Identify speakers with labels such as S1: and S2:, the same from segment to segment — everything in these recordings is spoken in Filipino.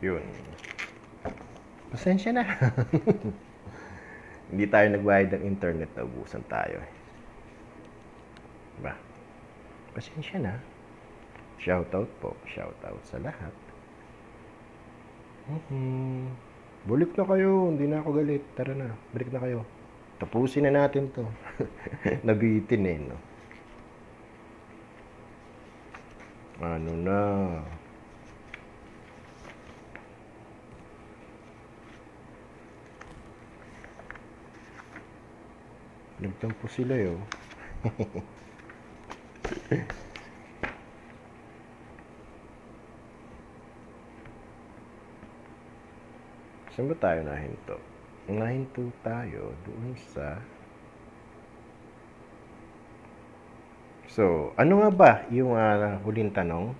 S1: Yun. Pasensya na. Hindi tayo nagbayad ng internet, naubusan tayo. Diba? Pasensya na. Shoutout po. Shoutout sa lahat. Bulik na kayo. Hindi na ako galit. Tara na. Balik na kayo. Tapusin na natin to. Nabitin eh, no? Ano na? Nagtampo sila yo. Saan ba tayo nahinto? Nahinto tayo doon sa... So, ano nga ba yung huling tanong?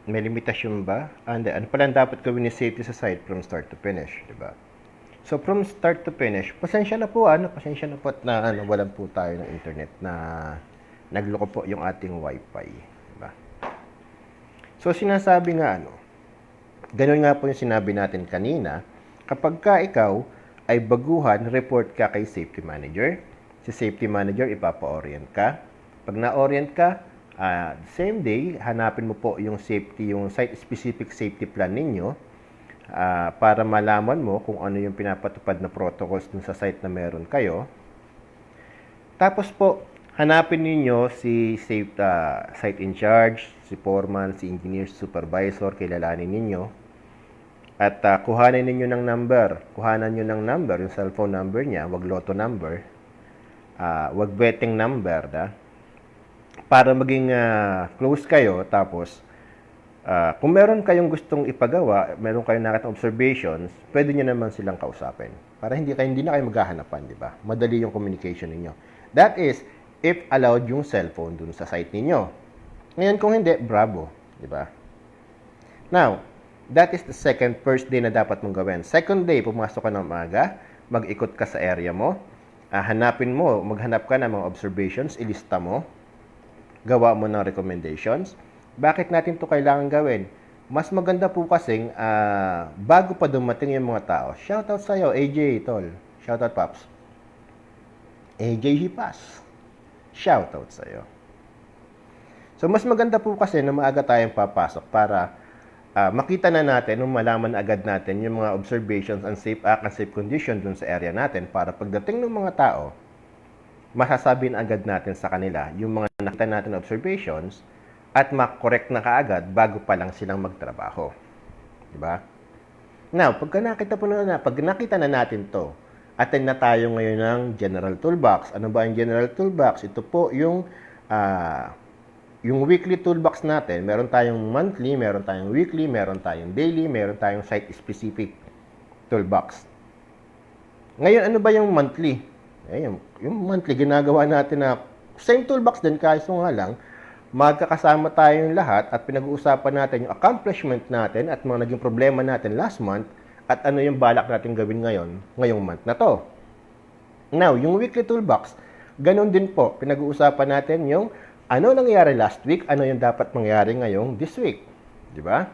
S1: May limitasyon ba? Ano pala ang dapat gawin ni safety sa site from start to finish, di ba? So, from start to finish, pasensya na po at na walan po tayo ng internet na nagloko po yung ating wifi, di ba? So, sinasabi nga ganun nga po yung sinabi natin kanina, kapag ka ikaw ay baguhan, report ka kay safety manager. Si safety manager, ipapa-orient ka. Pag na-orient ka, same day, hanapin mo po yung site-specific safety plan ninyo para malaman mo kung ano yung pinapatupad na protocols dun sa site na meron kayo. Tapos po, hanapin ninyo si site in charge, si foreman, si engineer, supervisor, kilalanin ninyo. At kuhanan ninyo ng number. Kuhanan nyo ng number, yung cellphone number niya, wag lotto number. Wag betting number, para maging close kayo. Tapos, kung meron kayong gustong ipagawa, meron kayong nakita observations, pwede nyo naman silang kausapin. Para hindi na kayo maghahanapan, di ba? Madali yung communication ninyo. That is, if allowed yung cellphone dun sa site ninyo. Ngayon, kung hindi, bravo, di ba? Now, that is the first day na dapat mong gawin. Second day, pumasok ka ng umaga, mag-ikot ka sa area mo, maghanap ka ng mga observations, ilista mo, gawa mo ng recommendations. Bakit natin to kailangan gawin? Mas maganda po kasing bago pa dumating yung mga tao. Shoutout sa'yo, AJ, tol. Shoutout, Paps. AJ Hipas. Shoutout sa'yo. So, mas maganda po kasi na maaga tayong papasok para makita na natin, malaman agad natin yung mga observations and safe act and safe condition dun sa area natin para pagdating ng mga tao, masasabihin agad natin sa kanila yung mga nakita natin observations at makorek na kaagad bago pa lang silang magtrabaho. Diba? Now, pag nakita na natin to, attend na tayo ngayon ng General Toolbox. Ano ba yung General Toolbox? Ito po yung weekly toolbox natin. Meron tayong monthly, meron tayong weekly, meron tayong daily, meron tayong site-specific toolbox. Ngayon, ano ba yung monthly? Yung monthly, ginagawa natin na same toolbox din, kaso nga lang, magkakasama tayong lahat at pinag-uusapan natin yung accomplishment natin at mga naging problema natin last month at ano yung balak natin gawin ngayong month na to. Now, yung weekly toolbox, ganun din po, pinag-uusapan natin yung ano nangyari last week, ano yung dapat mangyari ngayong this week. Di ba?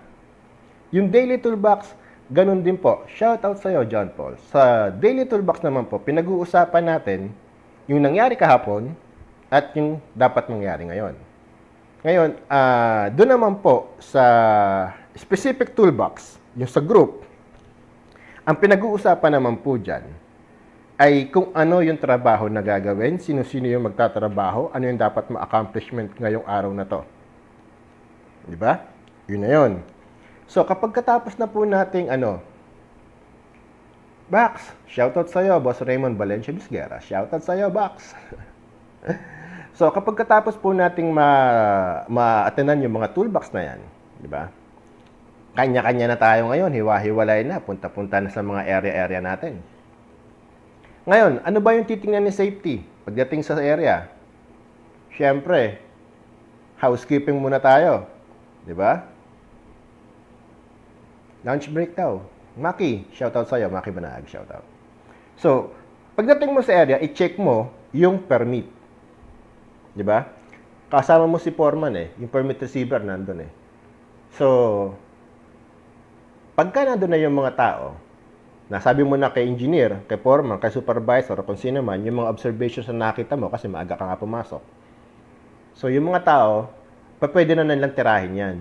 S1: Yung daily toolbox, ganun din po. Shoutout sa'yo, John Paul. Sa daily toolbox naman po, pinag-uusapan natin yung nangyari kahapon at yung dapat mangyari ngayon. Ngayon, doon naman po sa specific toolbox, yung sa group, ang pinag-uusapan naman po dyan ay kung ano yung trabaho na gagawin, sino-sino yung magtatrabaho, ano yung dapat ma-accomplishment ngayong araw na to. Di ba? Yun na yun. So, kapag katapos na po nating Bax, shoutout sa'yo, Boss Raymond Valencia Bisguera. Shoutout sa'yo, Bax. So, kapag katapos po nating ma-attenan yung mga toolbox na yan, di ba? Kanya-kanya na tayo ngayon, hiwa-hiwalay na, punta-punta na sa mga area-area natin. Ngayon, ano ba yung titingnan ni safety pagdating sa area? Siyempre, housekeeping muna tayo. Di ba? Lunch break daw. Maki, shoutout sa'yo. Maki Banag, shoutout. So, pagdating mo sa area, i-check mo yung permit. Di ba? Kasama mo si foreman yung permit receiver nandun So, Pagka nandun na yung mga tao, nasabi mo na kay engineer, kay foreman, kay supervisor, o kung sino man, yung mga observations na nakita mo kasi maaga ka nga pumasok. So, yung mga tao, pwede na nilang tirahin yan.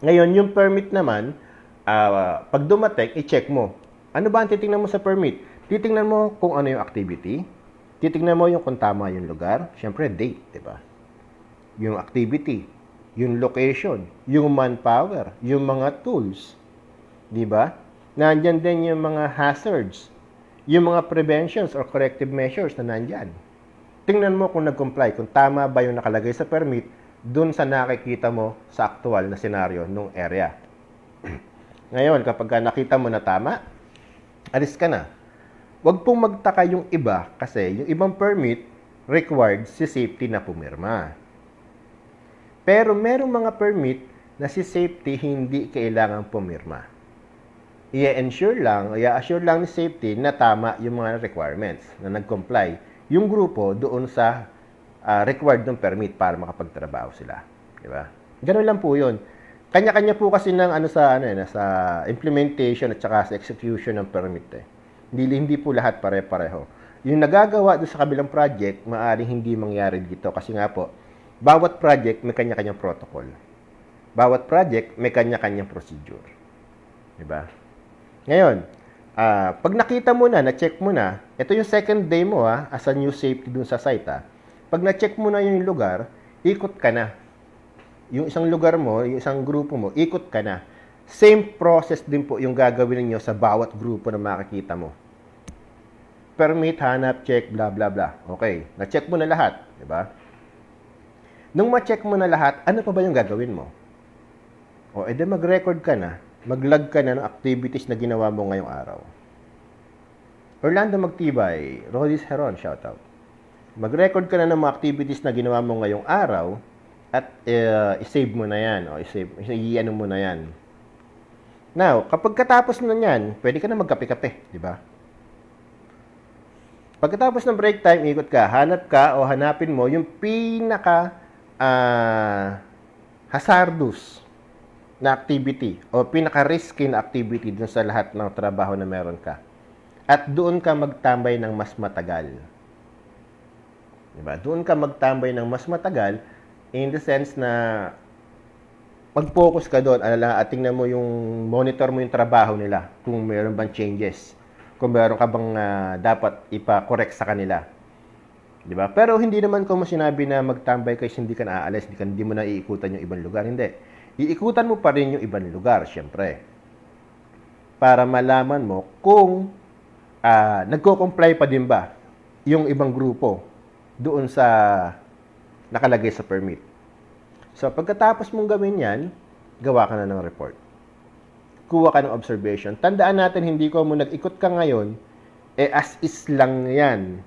S1: Ngayon, yung permit naman, pag dumating, i-check mo. Ano ba ang titingnan mo sa permit? Titingnan mo kung ano yung activity. Titingnan mo yung kung tama yung lugar. Siyempre, date, di ba? Yung activity, yung location, yung manpower, yung mga tools. Di ba? Nandyan din yung mga hazards, yung mga preventions or corrective measures na nandyan. Tingnan mo kung nag-comply, kung tama ba yung nakalagay sa permit dun sa nakikita mo sa actual na senaryo nung area. Ngayon, kapag nakita mo na tama, alis ka na. Huwag pong magtaka yung iba kasi yung ibang permit required si safety na pumirma. Pero merong mga permit na si safety hindi kailangan pumirma. I-assure lang ni safety na tama yung mga requirements na nag-comply yung grupo doon sa required ng permit para makapagtrabaho sila. Di ba? Ganun lang po yun. Kanya-kanya po kasi ng sa implementation at saka sa execution ng permit. Hindi po lahat pare-pareho. Yung nagagawa doon sa kabilang project, maaaring hindi mangyari dito kasi nga po, bawat project may kanya-kanyang protocol. Bawat project may kanya-kanyang procedure. Di ba? Ngayon, pag nakita mo na, na-check mo na, ito yung second day mo as a new safety dun sa site. Pag na-check mo na yung lugar, ikot ka na. Yung isang lugar mo, yung isang grupo mo, ikot ka na. Same process din po yung gagawin niyo sa bawat grupo na makikita mo. Permit, hanap, check, blah, blah, blah. Okay, na-check mo na lahat. Diba? Nung ma-check mo na lahat, ano pa ba yung gagawin mo? O, edi mag-record ka na. Mag-log ka na ng activities na ginawa mo ngayong araw. Orlando Magtibay, Rodis Heron, shoutout. Mag-record ka na ng mga activities na ginawa mo ngayong araw at i-save mo na yan. O i-ano mo na yan. Now, kapag katapos na yan, pwede ka na magkape-kape, di ba? Pagkatapos ng break time, ikot ka, hanap ka o hanapin mo yung pinaka hazardous na activity o pinaka-risky na activity dun sa lahat ng trabaho na meron ka. At doon ka magtambay ng mas matagal. Diba? Doon ka magtambay ng mas matagal in the sense na mag-focus ka doon. At tingnan mo monitor mo yung trabaho nila kung meron bang changes. Kung meron ka bang dapat ipa-correct sa kanila. Diba? Pero hindi naman ko mo sinabi na magtambay kasi hindi ka naaalis, hindi mo na iikutan yung ibang lugar. Hindi. Iikutan mo pa rin yung ibang lugar, syempre. Para malaman mo kung nagko-comply pa din ba yung ibang grupo doon sa nakalagay sa permit. So, pagkatapos mong gawin yan, gawa ka na ng report. Kuha ka ng observation. Tandaan natin, hindi ko mo nag-ikot ka ngayon, as is lang yan.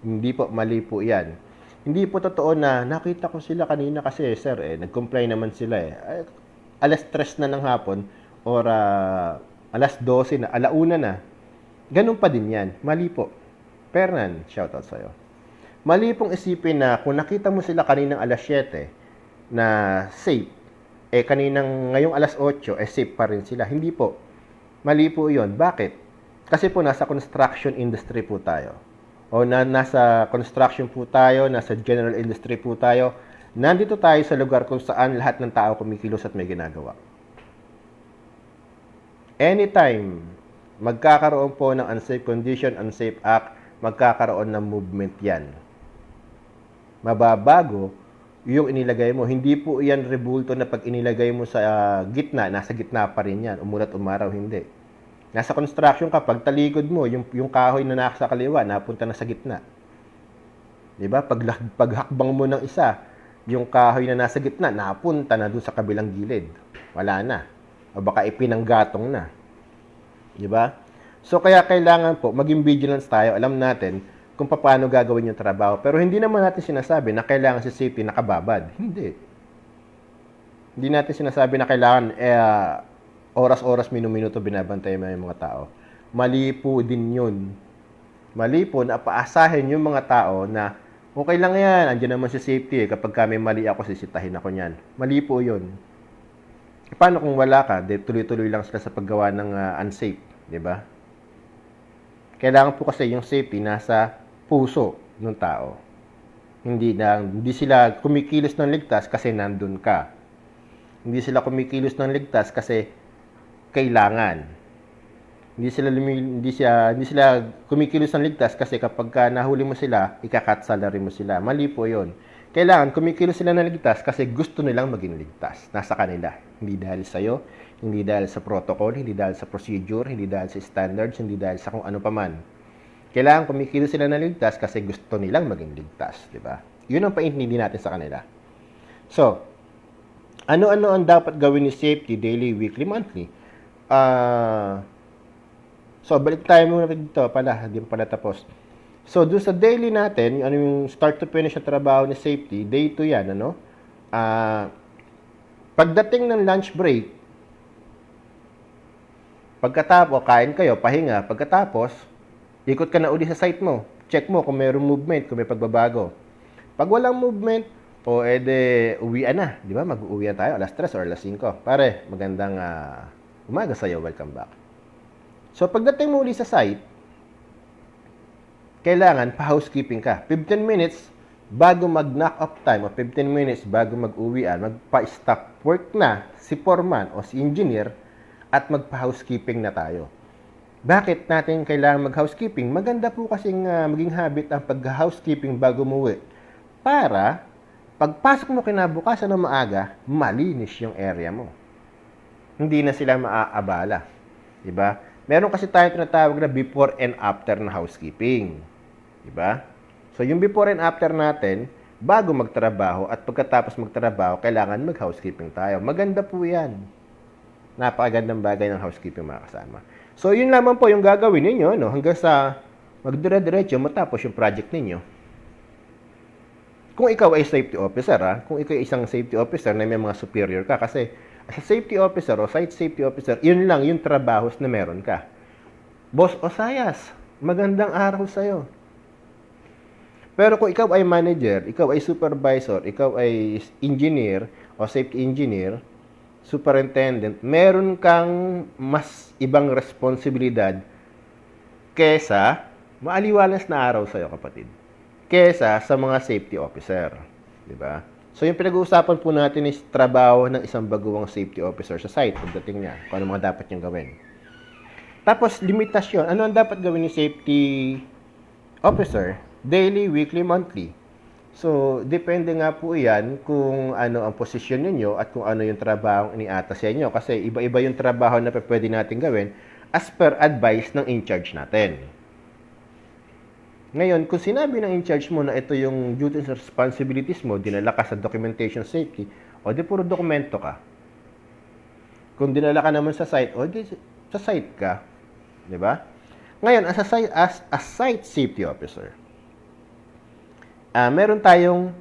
S1: Hindi po, mali po yan. Hindi po totoo na nakita ko sila kanina kasi, sir, nag-comply naman sila alas 3 na ng hapon or alas 12 na, alauna na. Ganun pa din yan. Mali po. Pernan, shoutout sa'yo. Mali pong isipin na kung nakita mo sila kaninang alas 7 na safe, kaninang ngayong alas 8, safe pa rin sila. Hindi po. Mali po yun. Bakit? Kasi po nasa construction industry po tayo. O nasa construction po tayo, nasa general industry po tayo. Nandito tayo sa lugar kung saan lahat ng tao kumikilos at may ginagawa. Anytime magkakaroon po ng unsafe condition, unsafe act, magkakaroon ng movement yan. Mababago yung inilagay mo. Hindi po yan rebulto na pag inilagay mo sa gitna, nasa gitna pa rin yan. Umulat umaraw, hindi. Nasa construction ka, pag talikod mo, yung kahoy na nasa kaliwa, napunta na sa gitna. Diba? Paghakbang mo ng isa, yung kahoy na nasa gitna, napunta na doon sa kabilang gilid. Wala na. O baka ipinanggatong na. Diba? So, kaya kailangan po, maging vigilance tayo. Alam natin kung paano gagawin yung trabaho. Pero hindi naman natin sinasabi na kailangan si safety nakababad. Hindi. Hindi natin sinasabi na kailangan oras-oras, minuto binabantay mo yung mga tao. Mali po din yun. Mali po na paasahin yung mga tao na okay lang yan, andyan naman si safety. Kapag kami mali ako, sisitahin ako niyan. Mali po yun. Paano kung wala ka? Tuloy-tuloy lang sila sa paggawa ng unsafe, di ba? Kailangan po kasi yung safety nasa puso ng tao. Hindi sila kumikilos ng ligtas kasi nandun ka. Hindi sila kumikilos ng ligtas kasi kailangan. Hindi sila kumikilos ng ligtas kasi kapag nahuli mo sila, ikakat salary mo sila. Mali po 'yon. Kailangan kumikilos sila ng ligtas kasi gusto nilang maging ligtas. Nasa kanila. Hindi dahil sa iyo, hindi dahil sa protocol, hindi dahil sa procedure, hindi dahil sa standards, hindi dahil sa kung ano paman. Kailangan kumikilos sila ng ligtas kasi gusto nilang maging ligtas, di ba? 'Yun ang paintindi natin sa kanila. So, ano-ano ang dapat gawin ni safety daily, weekly, monthly? So, balik tayo muna dito pala, hindi pa pala tapos. So, doon sa daily natin, yung start to finish na trabaho ni safety, day 2 yan, ano? Pagdating ng lunch break, pagkatapos, kain kayo, pahinga, pagkatapos, ikot ka na uli sa site mo. Check mo kung mayroong movement, kung may pagbabago. Pag walang movement, uwian na. Di ba? Mag-uwian tayo, alas 3 or alas 5. Pare, magandang umaga sa'yo. Welcome back. So, pagdating mo uli sa site, kailangan pa-housekeeping ka. 15 minutes bago mag-knock off time o 15 minutes bago mag-uwian, magpa-stop work na si foreman o si engineer at magpa-housekeeping na tayo. Bakit natin kailangan mag-housekeeping? Maganda po kasing maging habit ang pag-housekeeping bago umuwi. Para, pagpasok mo kinabukasan ng maaga, malinis yung area mo. Hindi na sila maaabala. Diba? Meron kasi tayo tinatawag na before and after na housekeeping. Diba? So, yung before and after natin, bago magtrabaho at pagkatapos magtrabaho, kailangan mag-housekeeping tayo. Maganda po yan. Napakagandang bagay ng housekeeping, mga kasama. So, yun lamang po yung gagawin ninyo, no? Hanggang sa magdire-diretso matapos yung project ninyo. Kung ikaw ay safety officer, kung ikaw ay isang safety officer na may mga superior ka, kasi as a safety officer o site safety officer, yun lang yung trabahos na meron ka. Boss Osayas, magandang araw sa'yo. Pero kung ikaw ay manager, ikaw ay supervisor, ikaw ay engineer o safety engineer, superintendent, meron kang mas ibang responsibilidad kesa, maaliwalas na araw sa'yo, kapatid, kesa sa mga safety officer. Diba? So, yung pinag-uusapan po natin is trabaho ng isang baguhang safety officer sa site pagdating niya, kung ano mga dapat niyang gawin. Tapos, limitasyon. Ano ang dapat gawin ni safety officer? Daily, weekly, monthly. So, depende nga po yan kung ano ang posisyon ninyo at kung ano yung trabaho iniatas sa inyo. Kasi iba-iba yung trabaho na pwede natin gawin as per advice ng in-charge natin. Ngayon, kung sinabi ng in-charge mo na ito yung duties and responsibilities mo, dinala ka sa documentation safety, o di puro dokumento ka. Kung dinala ka naman sa site, o di sa site ka. Diba? Ngayon, as a site safety officer, meron tayong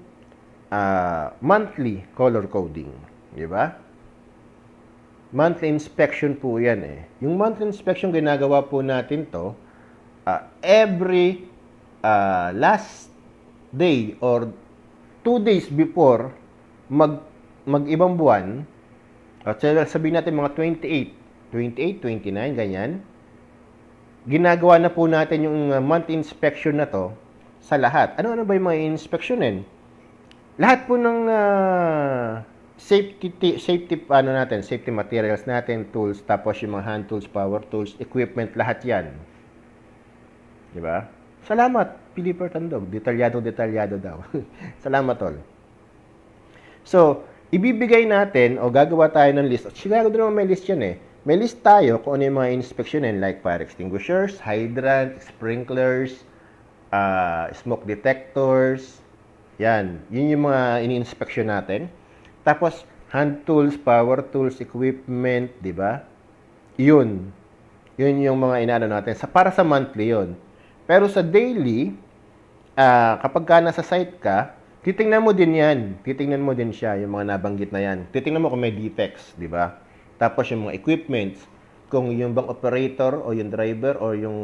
S1: monthly color coding. Diba? Monthly inspection po yan eh. Yung monthly inspection, ginagawa po natin to every last day or 2 days before mag-ibang buwan, at sabihin natin mga 28, 29, ganyan, ginagawa na po natin yung monthly inspection na to sa lahat. Ano-ano ba yung mga inspeksyonin? Lahat po ng safety materials natin, tools, tapos yung mga hand tools, power tools, equipment, lahat yan. Diba? Salamat, Philipper Tandog. Detalyado daw. Salamat, tol. So, ibibigay natin o gagawa tayo ng list. At siguro naman may list yan eh. May list tayo kung ano yung mga inspeksyonin like fire extinguishers, hydrant, sprinklers, smoke detectors. Yan. Yun yung mga ini-inspection natin. Tapos, hand tools, power tools, equipment, di ba? Yun. Yun yung mga inaano natin. Para sa monthly yun. Pero sa daily, kapag ka nasa site ka, titingnan mo din yan. Titingnan mo din siya, yung mga nabanggit na yan. Titingnan mo kung may defects, di ba? Tapos yung mga equipments, kung yung bang operator o yung driver o yung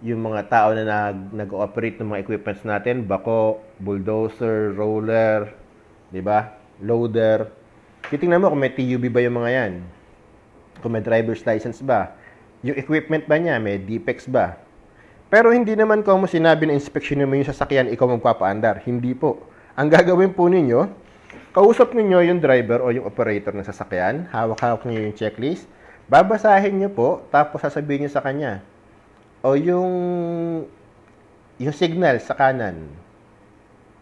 S1: mga tao na nag-ooperate ng mga equipments natin, bako, bulldozer, roller, di ba? Loader. Titingnan mo kung may TUB ba yung mga yan. Kung may driver's license ba. Yung equipment ba niya, may defects ba. Pero hindi naman kung mo sinabi na inspeksyon mo yung sasakyan, ikaw magpapaandar. Hindi po. Ang gagawin po ninyo, kausap ninyo yung driver o yung operator ng sasakyan, hawak-hawak niyo yung checklist, babasahin niyo po, tapos sasabihin niyo sa kanya, o yung signal sa kanan,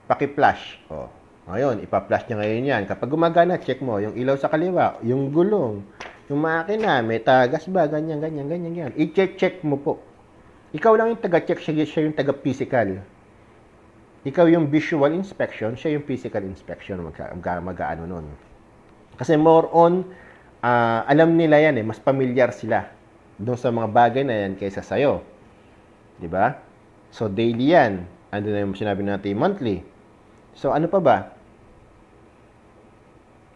S1: paki-flash. O, ngayon, ipa-flash niya ngayon yan. Kapag gumagana, check mo, yung ilaw sa kaliwa, yung gulong, yung makina, may tagas ba, ganyan, ganyan, ganyan, ganyan. I-check mo po. Ikaw lang yung taga-check, siya yung taga-physical. Ikaw yung visual inspection, siya yung physical inspection, mag-ano nun. Kasi more on, alam nila yan mas familiar sila doon sa mga bagay na yan kaysa sa'yo. Diba? So, daily yan. Ano na yung sinabi natin, monthly. So, ano pa ba?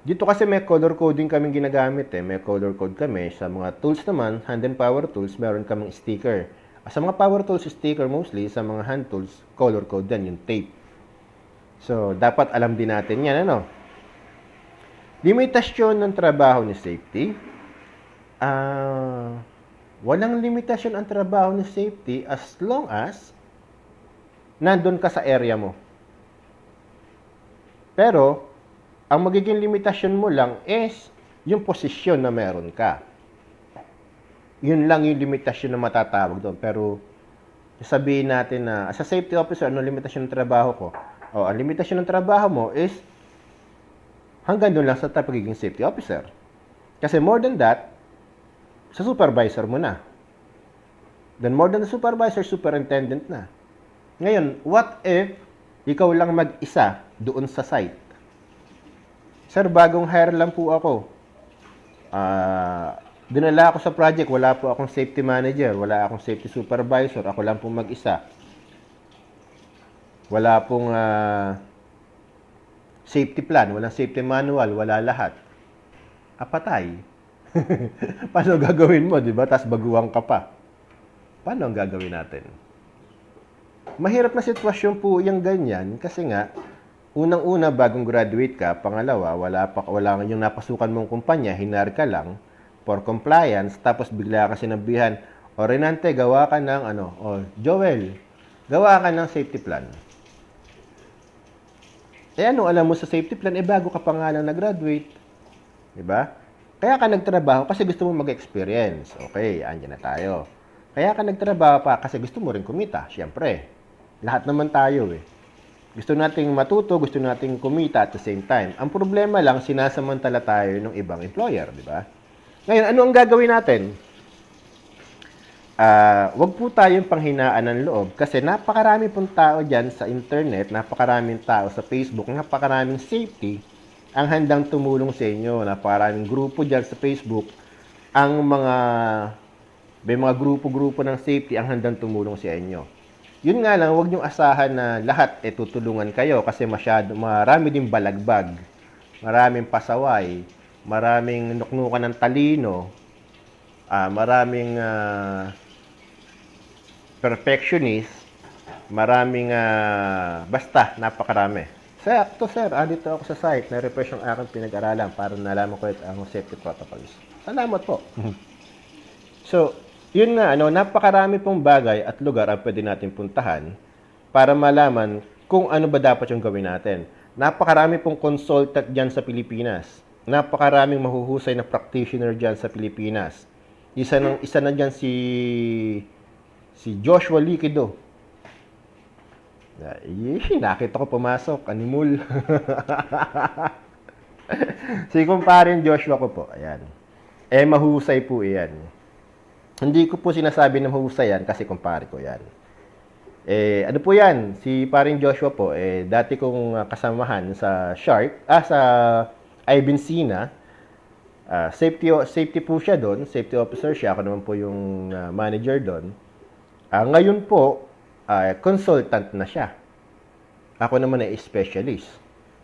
S1: Dito kasi may color coding kaming ginagamit May color code kami. Sa mga tools naman, hand and power tools, meron kaming sticker. Sa mga power tools, sticker mostly. Sa mga hand tools, color code din, yung tape. So, dapat alam din natin yan, ano? Limitasyon ng trabaho ni safety. Walang limitasyon ang trabaho ni safety as long as nandun ka sa area mo. Pero, ang magiging limitasyon mo lang is yung posisyon na meron ka. Yun lang yung limitasyon na matatawag doon. Pero, sabihin natin na, as a safety officer, ano limitasyon ng trabaho ko? Ang limitasyon ng trabaho mo is hanggang doon lang sa pagiging safety officer. Kasi more than that, sa supervisor mo na. Then more than the supervisor, superintendent na. Ngayon, what if ikaw lang mag-isa doon sa site? Sir, bagong hire lang po ako. Dinala ako sa project, wala po akong safety manager, wala akong safety supervisor, ako lang po mag-isa. Wala pong safety plan, walang safety manual, wala lahat. Patay. Paano gagawin mo, di ba? Tapos baguhan ka pa. Paano ang gagawin natin? Mahirap na sitwasyon po yung ganyan kasi nga, unang-una bagong graduate ka, pangalawa, wala yung napasukan mong kumpanya, hinar ka lang for compliance, tapos bigla ka sinabihan, Renante, gawa ka ng Joel, gawa ka ng safety plan. Ano alam mo sa safety plan? Bago ka pa nga lang nag-graduate. Diba? Kaya ka nagtrabaho kasi gusto mo mag-experience. Okay, andyan na tayo. Kaya ka nagtrabaho pa kasi gusto mo rin kumita. Siyempre, lahat naman tayo Gusto nating matuto, gusto nating kumita at the same time. Ang problema lang, sinasamantala tayo ng ibang employer, di ba? Ngayon, ano ang gagawin natin? Wag po tayong panghinaan ng loob kasi napakarami pong tao dyan sa internet, napakaraming tao sa Facebook, napakaraming safety ang handang tumulong sa inyo. Napakaraming grupo dyan sa Facebook, may mga grupo-grupo ng safety ang handang tumulong sa inyo. Yun nga lang, wag niyong asahan na lahat tutulungan kayo kasi marami din balagbag, maraming pasaway, maraming nuknukan ng talino, maraming perfectionist, maraming basta, napakarami. Sir, dito ako sa site, na-refresh yung aking pinag-aralan para nalaman ko ang safety protocols. Salamat po. So, yun nga, napakarami pong bagay at lugar ang pwede natin puntahan para malaman kung ano ba dapat yung gawin natin. Napakarami pong consultant dyan sa Pilipinas. Napakaraming mahuhusay na practitioner dyan sa Pilipinas. Isa na dyan si Joshua Liquido. Nakita ko pumasok. Animul. Si kumparin Joshua ko po. Ayan. Mahusay po iyan. Hindi ko po sinasabi na mahusay yan kasi kumpare ko yan. Ano po yan? Si paring Joshua po, dati kong kasamahan sa Shark, sa Ibencina. Safety po siya doon. Safety officer siya. Ako naman po yung manager doon. Ngayon po, consultant na siya. Ako naman ay specialist.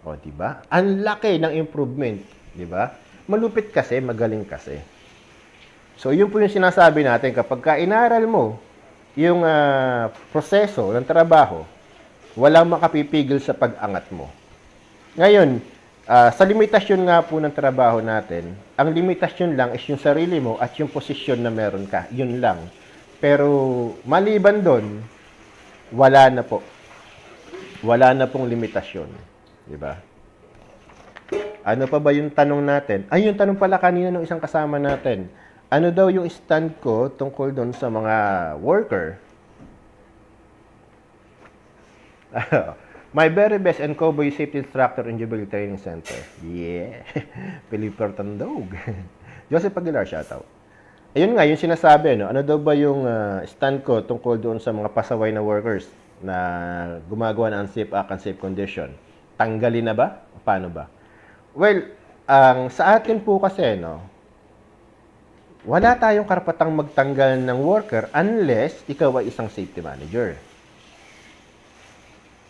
S1: O, diba? Ang laki ng improvement. Diba? Malupit kasi, magaling kasi. So, yun po yung sinasabi natin. Kapag inaral mo yung proseso ng trabaho, walang makapipigil sa pag-angat mo. Ngayon, Sa limitasyon nga po ng trabaho natin, ang limitasyon lang is yung sarili mo at yung posisyon na meron ka. Yun lang. Pero maliban doon, wala na po. Wala na pong limitasyon. Di ba? Ano pa ba yung tanong natin? Ay, yung tanong pala kanina ng isang kasama natin. Ano daw yung stand ko tungkol doon sa mga worker? My very best and Cowboy Safety Instructor in Jubilee Training Center. Yeah. Philip Cortandog. Joseph Aguilar, shoutout. Ayun nga, yung sinasabi, no? Ano daw ba yung stand ko tungkol doon sa mga pasaway na workers na gumagawa ng unsafe act, unsafe condition? Tanggalin na ba? Paano ba? Well, sa atin po kasi, no, wala tayong karapatang magtanggal ng worker unless ikaw ay isang safety manager.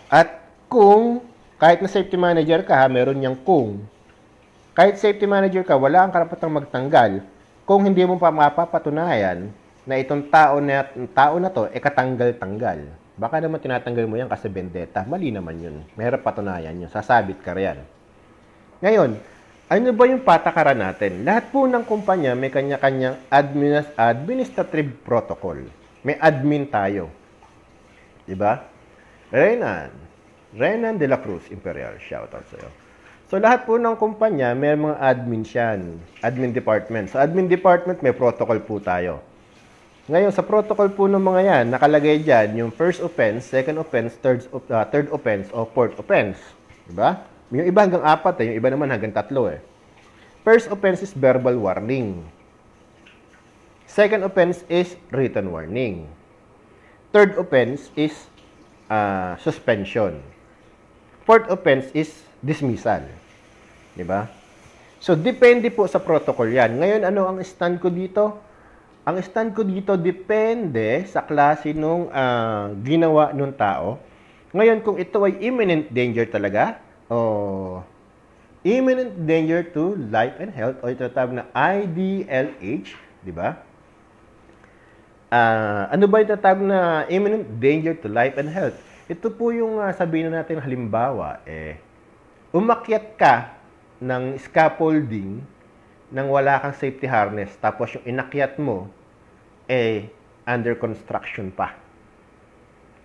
S1: At kung, kahit na safety manager ka, meron niyang kung, kahit safety manager ka, wala kang karapatang magtanggal kung hindi mo pa mapapatunayan na itong tao na to, katanggal-tanggal. Baka naman tinatanggal mo yan kasi vendetta. Mali naman yun. Mahirap patunayan yun. Sasabit ka riyan. Ngayon, ano ba yung patakaran natin? Lahat po ng kumpanya may kanya-kanyang administrative protocol. May admin tayo. Diba? Renan de la Cruz, Imperial. Shoutout sa'yo. So, lahat po ng kumpanya, may mga admin siyan. Admin department. Sa admin department, may protocol po tayo. Ngayon, sa protocol po ng mga yan, nakalagay dyan yung first offense, second offense, third offense, o fourth offense. Diba? Yung iba hanggang 4, yung iba naman hanggang 3 eh. First offense is verbal warning. Second offense is written warning. Third offense is suspension. Fourth offense is dismissal. Diba? So, depende po sa protocol yan. Ngayon, ano ang stand ko dito? Ang stand ko dito depende sa klase nung ginawa nung tao. Ngayon, kung ito ay imminent danger talaga, o imminent danger to life and health, o ito tawag na IDLH, di ba? Ano ba ito tawag na imminent danger to life and health? Ito po yung sabihin natin halimbawa, umakyat ka ng scaffolding nang wala kang safety harness, tapos yung inakyat mo, under construction pa.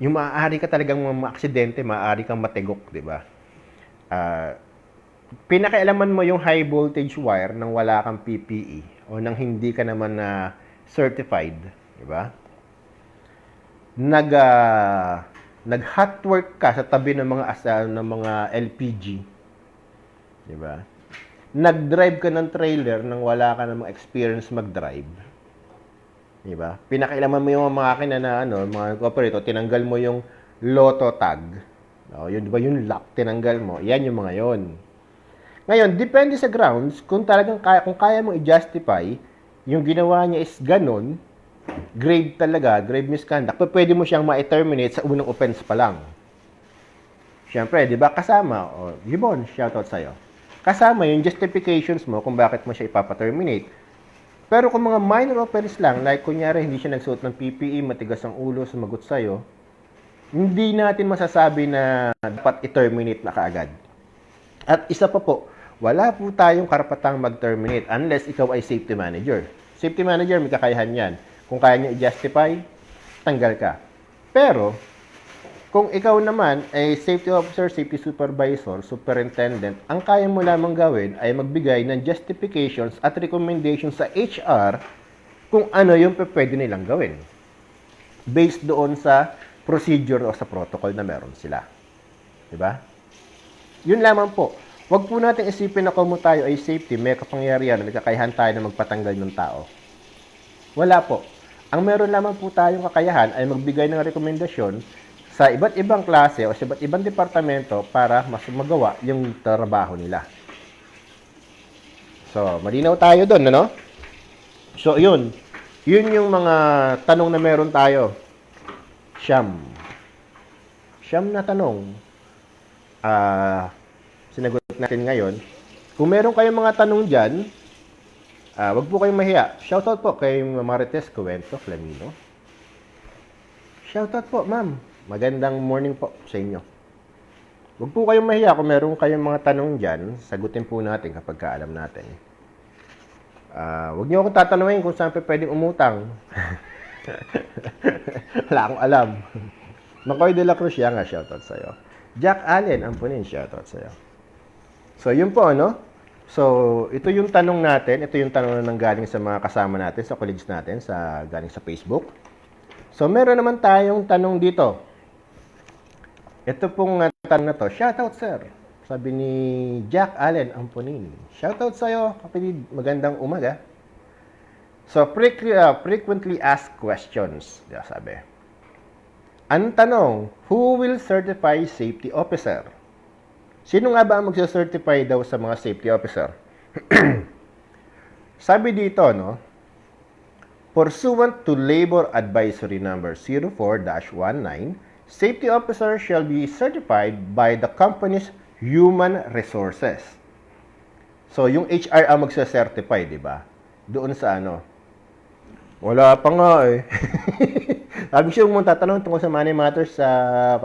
S1: Yung maaari ka talagang ma-aksidente, maaari kang matigok, di ba? Pinakialaman mo yung high voltage wire nang wala kang PPE o nang hindi ka naman na certified, di ba? Nag-hot work ka sa tabi ng mga LPG, di ba? Nag-drive ka ng trailer nang wala ka namang experience mag-drive. Di ba? Pinakialaman mo yung mga makina na mga operator, tinanggal mo yung lotto tag. Yun, di ba yung lock, tinanggal mo. Yan yung mga yon. Ngayon, depende sa grounds, kung talagang kung kaya mong i-justify, yung ginawa niya is ganon, grave talaga, grave misconduct, pwede mo siyang ma-terminate sa unang offense pa lang. Siyempre, di ba, kasama, Yvonne, shoutout sa'yo. Kasama yung justifications mo kung bakit mo siya ipapa-terminate. Pero kung mga minor offense lang, like kunyari, hindi siya nagsuot ng PPE, matigas ang ulo, sumagot sa'yo, hindi natin masasabi na dapat i-terminate na kaagad. At isa pa po, wala po tayong karapatang mag-terminate unless ikaw ay safety manager. Safety manager, may kakayahan yan. Kung kaya niya i-justify, tanggal ka. Pero, kung ikaw naman ay safety officer, safety supervisor, superintendent, ang kaya mo lamang gawin ay magbigay ng justifications at recommendations sa HR kung ano yung pwede nilang gawin. Based doon sa procedure o sa protocol na meron sila. Diba? Yun lamang po. Huwag po natin isipin na kung tayo ay safety, may kapangyarihan, may kakayahan tayo na magpatanggal ng tao. Wala po. Ang meron lamang po tayong kakayahan ay magbigay ng rekomendasyon sa iba't ibang klase o sa iba't ibang departamento para mas magawa yung trabaho nila. So, malinaw tayo doon, ano? So, yun. Yun yung mga tanong na meron tayo. Siyam na tanong. Sinagot natin ngayon. Kung meron kayong mga tanong dyan, wag po kayong mahiya. Shoutout po kay Marites Cuento Flamino. Shoutout po, ma'am. Magandang morning po sa inyo. Huwag po kayong mahiya kung meron kayong mga tanong dyan, sagutin po natin kapag kaalam natin. Huwag niyo akong tatanungin kung saan pa pwedeng umutang. Wala akong alam. Makoy de la Cruz, nga, shoutout sa'yo. Jack Allen, ampunin, shoutout sa'yo. So, yun po, ano? So, ito yung tanong natin. Ito yung tanong na nanggaling sa mga kasama natin, sa colleagues natin, galing sa Facebook. So, meron naman tayong tanong dito. Ito pong tanong na to, shoutout, sir. Sabi ni Jack Allen Ampunin. Shoutout sa'yo, kapatid. Magandang umaga. So, frequently asked questions. Diba sabi? Ang tanong, who will certify safety officer? Sino nga ba ang magsa-certify daw sa mga safety officer? Sabi dito, no? Pursuant to Labor Advisory Number 04-19, safety officer shall be certified by the company's human resources. So, yung HR ang magsa-certify, di ba? Doon sa ano? Wala pa nga eh. Sabi siya mong tatanong tungkol sa money matters sa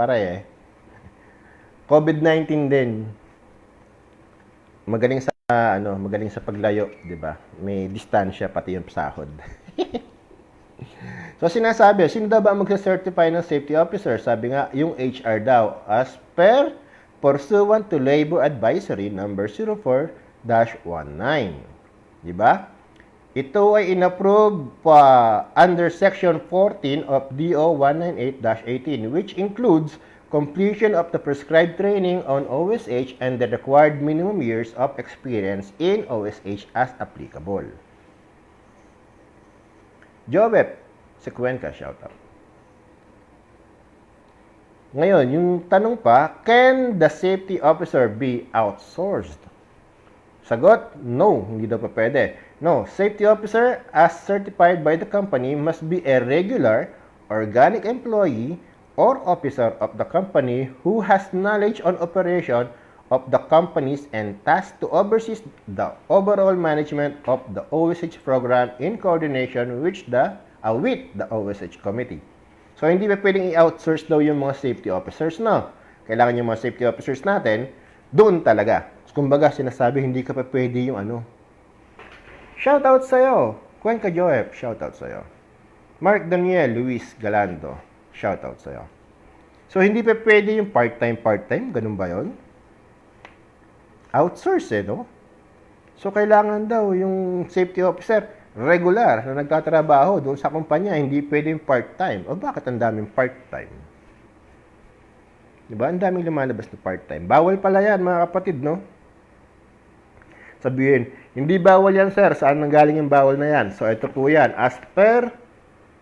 S1: COVID-19 din. Magaling sa paglayo, 'di ba? May distansya pati yung sahod. So sinasabi, sino daw ba ang magsa-certify ng safety officer? Sabi nga, yung HR daw as per pursuant to Labor Advisory number 04-19. 'Di ba? Ito ay inapprove under Section 14 of DO 198-18, which includes completion of the prescribed training on OSH and the required minimum years of experience in OSH as applicable. Jobet, si Cuenca, shoutout. Ngayon, yung tanong pa, can the safety officer be outsourced? Sagot, no, hindi daw pa pwede. No, safety officer as certified by the company must be a regular, organic employee or officer of the company who has knowledge on operation of the companies and tasked to oversee the overall management of the OSH program in coordination with the OSH committee. So, hindi pa pwedeng i-outsource daw yung mga safety officers, no? Kailangan yung mga safety officers natin, doon talaga. Kumbaga, sinasabi, hindi ka pa pwede yung ano. Shoutout sa'yo. Cuenca Joep, shoutout sa'yo. Mark Daniel Luis Galando, shoutout sa'yo. So, hindi pa pwede yung part-time, ganun ba yun? Outsource no? So, kailangan daw yung safety officer, regular, na nagtatrabaho doon sa kumpanya, hindi pwede yung part-time. O bakit ang daming part-time? Diba? Ang daming lumalabas na part-time. Bawal pala yan, mga kapatid, no? Sabihin, hindi bawal yan, sir. Saan nanggaling yung bawal na yan? So, ito po yan. As per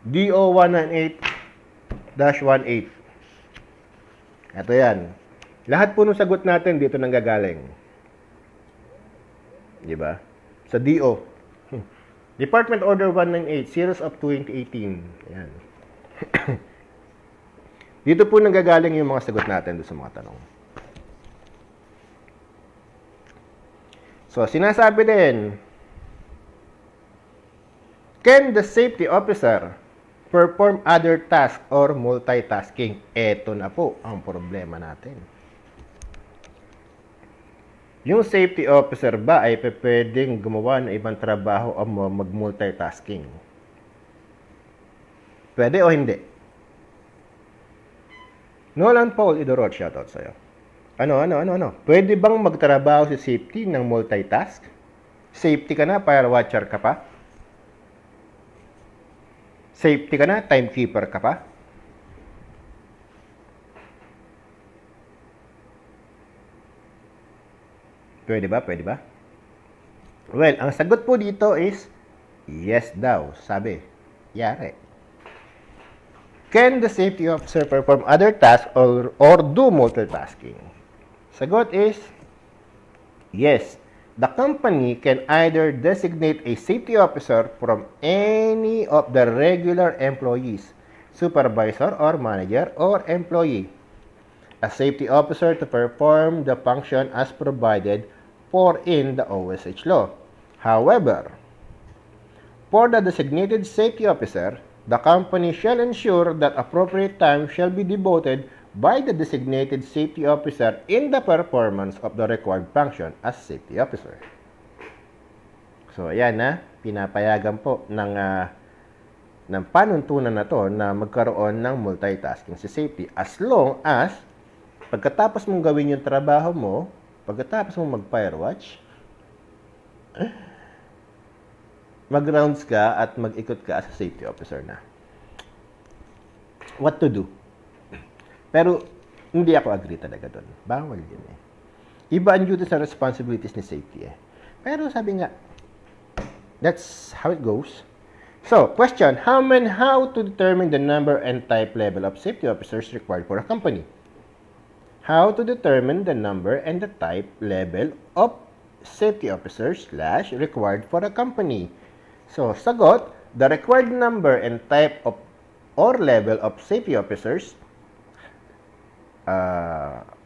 S1: DO 198-18. Ito yan. Lahat po ng sagot natin dito nanggagaling. Diba? Sa DO. Department Order 198, Series of 2018. Ayan. Dito po nanggagaling yung mga sagot natin doon sa mga tanong. So, sinasabi din, can the safety officer perform other tasks or multitasking? Eto na po ang problema natin. Yung safety officer ba ay pwedeng gumawa ng ibang trabaho o mag-multitasking? Pwede o hindi? Nolan Paul Idorot, shoutout sa'yo. Ano? Pwede bang magtrabaho si safety ng multitask? Safety ka na, fire watcher ka pa? Safety ka na, timekeeper ka pa? Pwede ba? Well, ang sagot po dito is yes daw, sabi. Yari. Can the safety officer perform other tasks or do multitasking? Sagot is yes. The company can either designate a safety officer from any of the regular employees, supervisor or manager or employee, a safety officer to perform the function as provided for in the OSH law. However, for the designated safety officer, the company shall ensure that appropriate time shall be devoted by the designated safety officer in the performance of the required function as safety officer. So, ayan na, pinapayagan po ng panuntunan na to na magkaroon ng multitasking si safety as long as pagkatapos mong gawin yung trabaho mo, pagkatapos mong mag-firewatch, mag-rounds ka at mag-ikot ka as a safety officer na. What to do? Pero, hindi ako agree talaga doon. Bawal yun eh. Iba ang duties and responsibilities ni safety eh. Pero sabi nga, that's how it goes. So, question, how to determine the number and type level of safety officers required for a company? How to determine the number and the type level of safety officers / required for a company? So, sagot, the required number and type of or level of safety officers,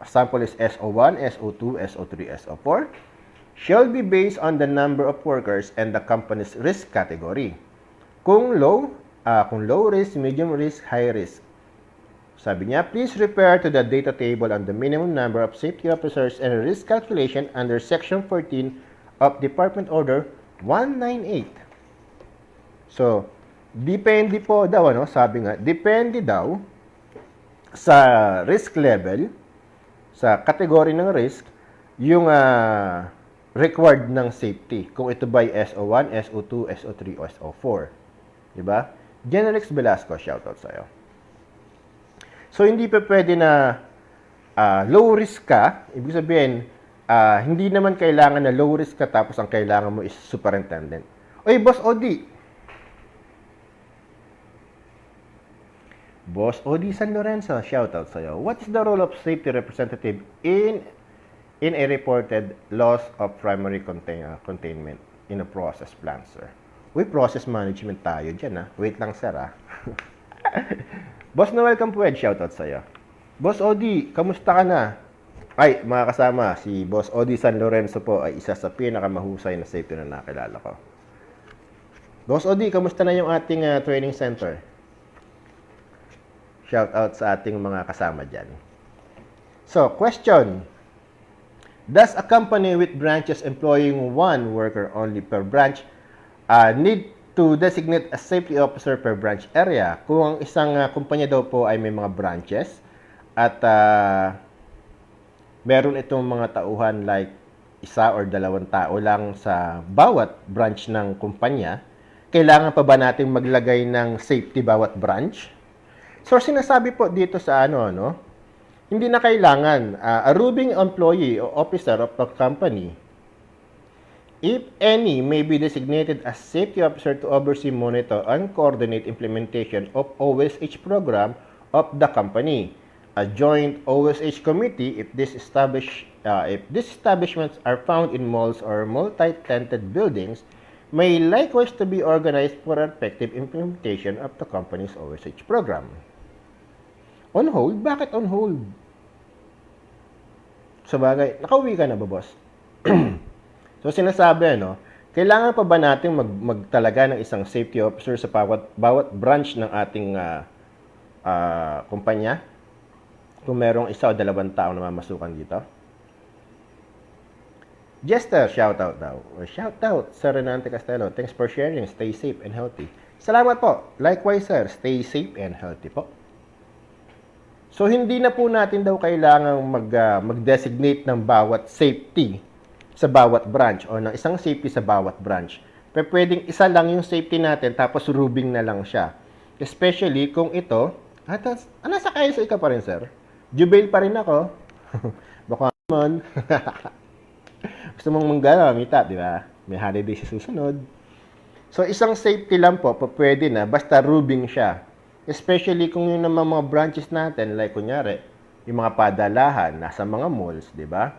S1: sample is SO1, SO2, SO3, SO4, shall be based on the number of workers and the company's risk category. Kung low risk, medium risk, high risk. Sabi niya, please refer to the data table on the minimum number of safety officers and risk calculation under Section 14 of Department Order 198. So, depende po daw, sabi nga, depende daw sa risk level, sa category ng risk, yung required ng safety. Kung ito ba ay SO1, SO2, SO3, o SO4. Diba? Generix Velasco, shoutout sa'yo. So, hindi pa pwede na low risk ka. Ibig sabihin, hindi naman kailangan na low risk ka tapos ang kailangan mo is superintendent. Oy, Boss Odi. Boss Odi San Lorenzo, shoutout sa'yo. What is the role of safety representative in a reported loss of primary containment in a process plant, sir? Uy, process management tayo dyan, Wait lang, sir, Boss Noel Campued, shoutout sa'yo. Boss Odi, kamusta ka na? Ay, mga kasama, si Boss Odi San Lorenzo po ay isa sa pinakamahusay na safety na nakilala ko. Boss Odi, kamusta na yung ating training center? Shoutout sa ating mga kasama dyan. So, question. Does a company with branches employing one worker only per branch need to designate a safety officer per branch area? Kung ang isang kumpanya daw po ay may mga branches at meron itong mga tauhan like isa or dalawang tao lang sa bawat branch ng kumpanya, kailangan pa ba nating maglagay ng safety bawat branch? So, sinasabi po dito sa hindi na kailangan a roving employee o officer of the company, if any, may be designated as safety officer to oversee, monitor, and coordinate implementation of OSH program of the company. A joint OSH committee, if these establishments are found in malls or multi-tenanted buildings, may likewise to be organized for effective implementation of the company's OSH program. On hold? Bakit on hold? Sabagay, nakauwi ka na ba, boss? So, sinasabi, kailangan pa ba natin magtalaga ng isang safety officer sa bawat branch ng ating kumpanya? Kung merong isa o dalawang tao na mamasukan dito? Jester, shoutout daw. Shoutout, Sir Renante Castelo. Thanks for sharing. Stay safe and healthy. Salamat po. Likewise, sir. Stay safe and healthy po. So, hindi na po natin daw kailangang mag-designate ng bawat safety sa bawat branch o ng isang safety sa bawat branch. Pero pwedeng isa lang yung safety natin tapos rubing na lang siya. Especially kung ito, nasa KSA ka pa rin, sir? Jubail pa rin ako. Baka naman. Gusto mong manggamita, di ba? May holiday sa susunod. So, isang safety lang po, pwede na, basta rubing siya. Especially kung yung naman mga branches natin, like kunyari, yung mga padalahan, nasa mga malls, di ba?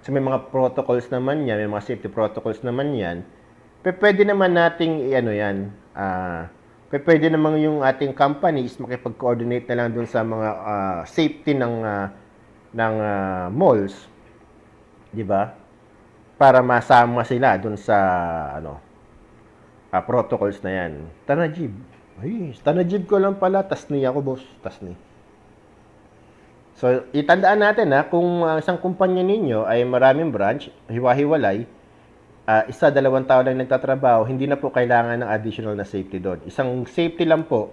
S1: So, may mga protocols naman yan, may mga safety protocols naman yan. Pwede naman nating, pwede naman yung ating companies makipag-coordinate na lang dun sa mga safety ng malls, di ba? Para masama sila dun sa, protocols na yan. Tanajib. Ay, tanajib ko lang pala. Tasni ako, boss. Tasni. So, itandaan natin na kung isang kumpanya ninyo ay maraming branch, hiwa-hiwalay, isa, dalawang tao lang nagtatrabaho, hindi na po kailangan ng additional na safety doon. Isang safety lang po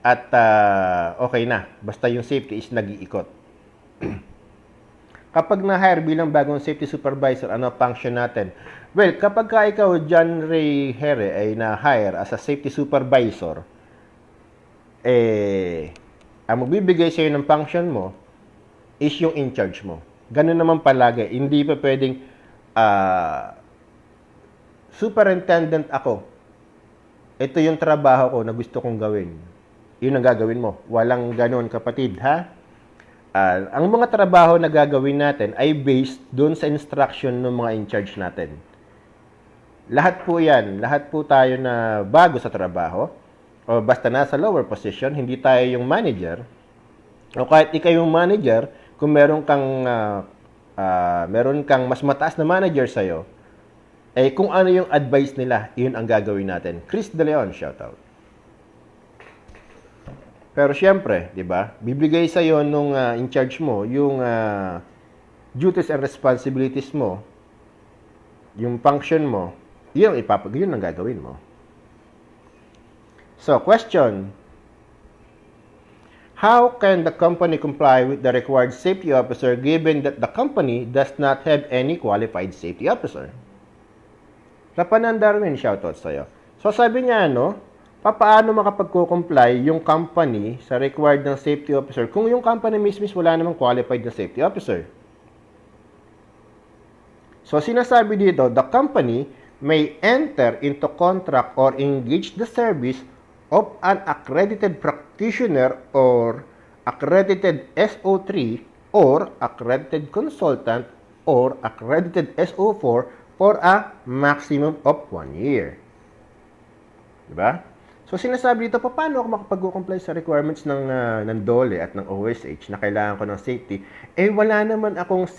S1: at okay na. Basta yung safety is nag-iikot. Kapag na-hire bilang bagong safety supervisor, ano function natin? Well, kapag ka ikaw, John Ray Here, ay na-hire as a safety supervisor, ang magbibigay sa'yo ng function mo is yung in charge mo. Ganun naman palagi. Hindi pa pwedeng superintendent ako. Ito yung trabaho ko na gusto kong gawin. Yun ang gagawin mo. Walang ganun, kapatid, ha? Ang mga trabaho na gagawin natin ay based doon sa instruction ng mga in charge natin. Lahat po yan. Lahat po tayo na bago sa trabaho, o basta nasa lower position, hindi tayo yung manager, o kahit ikaw yung manager, kung meron kang mas mataas na manager sa'yo, kung ano yung advice nila, yun ang gagawin natin. Chris De Leon, shoutout. Pero syempre, di ba, bibigay sa'yo nung in charge mo, yung duties and responsibilities mo, yung function mo, yun ang gagawin mo. So, question. How can the company comply with the required safety officer given that the company does not have any qualified safety officer? Rapanan Darwin, shoutout sa'yo. So, sabi niya, paano makapag-comply yung company sa required ng safety officer kung yung company mismo wala namang qualified na safety officer? So, sinasabi dito, the company may enter into contract or engage the service of an accredited practitioner or accredited SO3 or accredited consultant or accredited SO4 for a maximum of 1 year. Diba? So, sinasabi dito, paano ako makapag-comply sa requirements ng DOLE at ng OSH na kailangan ko ng safety? Wala naman akong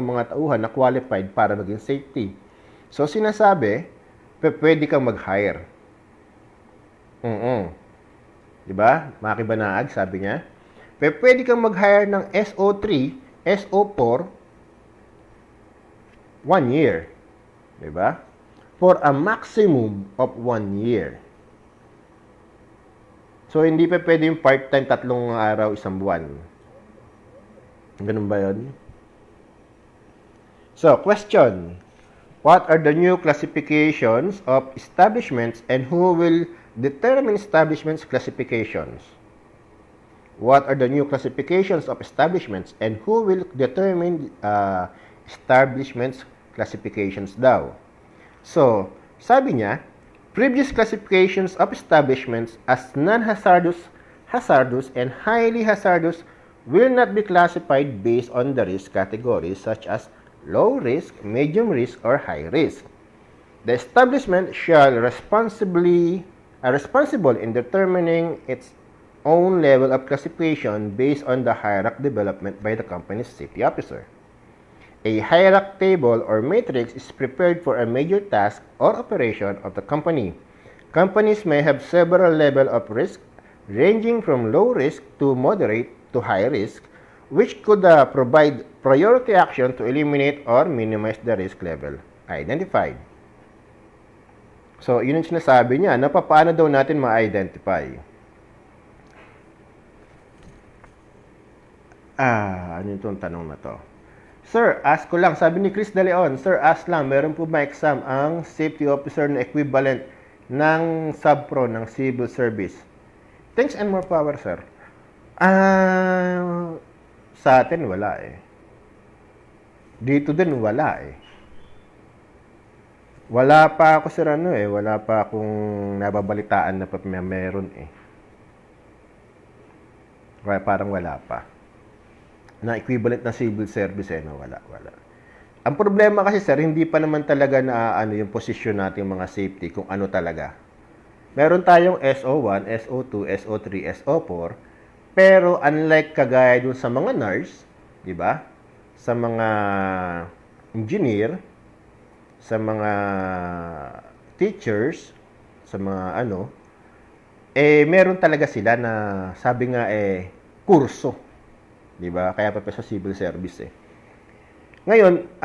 S1: mga tauhan na qualified para maging safety. So, sinasabi, pwede kang mag-hire. Diba? Makibanaag, sabi niya. Pwede kang mag-hire ng SO3, SO4, 1 year. Diba? For a maximum of 1 year. So, hindi pa pwede yung part-time 3 araw, 1 buwan. Ganun ba yun? So, question. What are the new classifications of establishments and who will determine establishments classifications? What are the new classifications of establishments and who will determine establishments classifications daw? So, sabi niya, previous classifications of establishments as non-hazardous, hazardous, and highly hazardous will not be classified based on the risk categories such as low risk, medium risk, or high risk. The establishment shall responsible in determining its own level of classification based on the hierarchy development by the company's safety officer. A hierarchy table or matrix is prepared for a major task or operation of the company. Companies may have several levels of risk, ranging from low risk to moderate to high risk, which could provide priority action to eliminate or minimize the risk level identified. So, yun yung sinasabi niya, na paano daw natin ma-identify. Ano yung tanong na to? Sir, ask ko lang. Sabi ni Chris De Leon, Sir, ask lang, meron po ba exam ang safety officer na equivalent ng sub-pro ng civil service? Thanks and more power, sir. Sa atin, wala eh. Dito din, wala eh. Wala pa ako, sir, wala pa akong nababalitaan na meron eh. Kaya parang wala pa. Na equivalent na civil service wala. Ang problema kasi, sir, hindi pa naman talaga na yung posisyon natin mga safety kung ano talaga. Meron tayong SO1, SO2, SO3, SO4, pero unlike kagaya dun sa mga nurse, di ba? Sa mga engineer, sa mga teachers, sa mga meron talaga sila na sabi nga kurso. 'Di ba? Kaya pa sa civil service eh. Ngayon,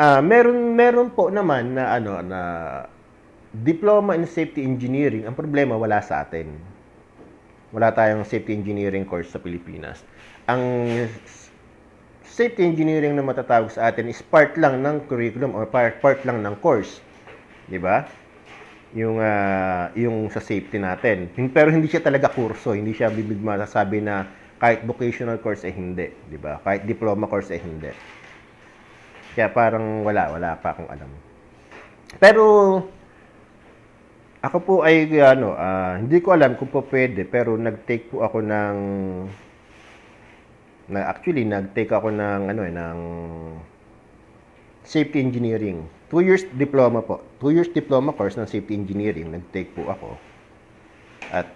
S1: meron po naman na na diploma in safety engineering. Ang problema wala sa atin. Wala tayong safety engineering course sa Pilipinas. Ang safety engineering na matatawag sa atin is part lang ng curriculum or part lang ng course. 'Di ba? Yung sa safety natin. Pero hindi siya talaga kurso, hindi siya bibig masasabi na kahit vocational course eh hindi, 'di ba? Kahit diploma course eh hindi. Kaya parang wala pa akong alam. Pero ako po ay hindi ko alam kung po pwede, pero nag-take po ako nag-take ako ng safety engineering. 2 years diploma po. 2 years diploma course ng safety engineering. Nag-take po ako. At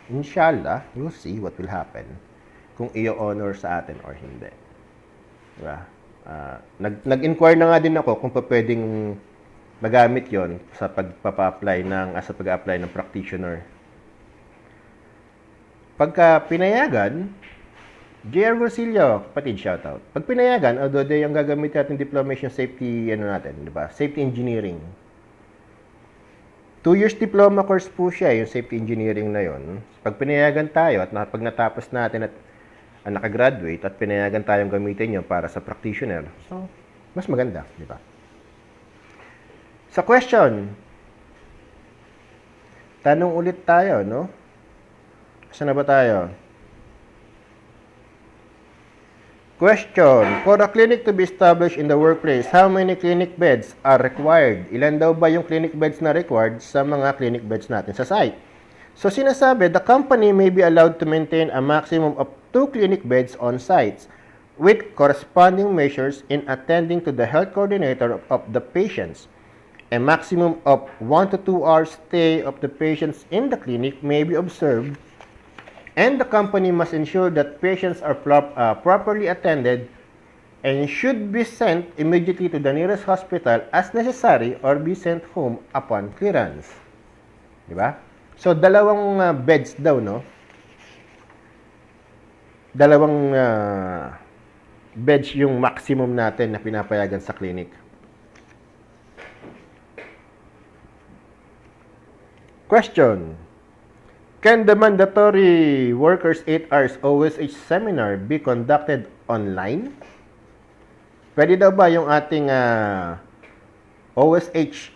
S1: inshallah, you'll see what will happen kung i-honor sa atin or hindi. Diba? Nag-inquire na nga din ako kung pwedeng magamit yon sa pag-apply ng practitioner. Pagka pinayagan, JR Rosillo, kapatid, shoutout. Pag pinayagan, although yung gagamit natin diploma yung safety, di ba? Safety engineering. 2 years diploma course po siya, yung safety engineering na yon. Pag pinayagan tayo at pag natapos natin at nakagraduate at pinayagan tayong gamitin yun para sa practitioner, so, mas maganda, di ba? Sa question, tanong ulit tayo, no? Saan na ba tayo? Question, for a clinic to be established in the workplace, how many clinic beds are required? Ilan daw ba yung clinic beds na required sa mga clinic beds natin sa site? So, sinasabi, the company may be allowed to maintain a maximum of 2 clinic beds on sites with corresponding measures in attending to the health coordinator of the patients. A maximum of 1 to 2 hours stay of the patients in the clinic may be observed, and the company must ensure that patients are properly attended and should be sent immediately to the nearest hospital as necessary or be sent home upon clearance. Diba? So, 2 beds daw, no? 2 beds yung maximum natin na pinapayagan sa clinic. Question. Can the mandatory workers 8 hours OSH seminar be conducted online? Pwede daw ba yung ating OSH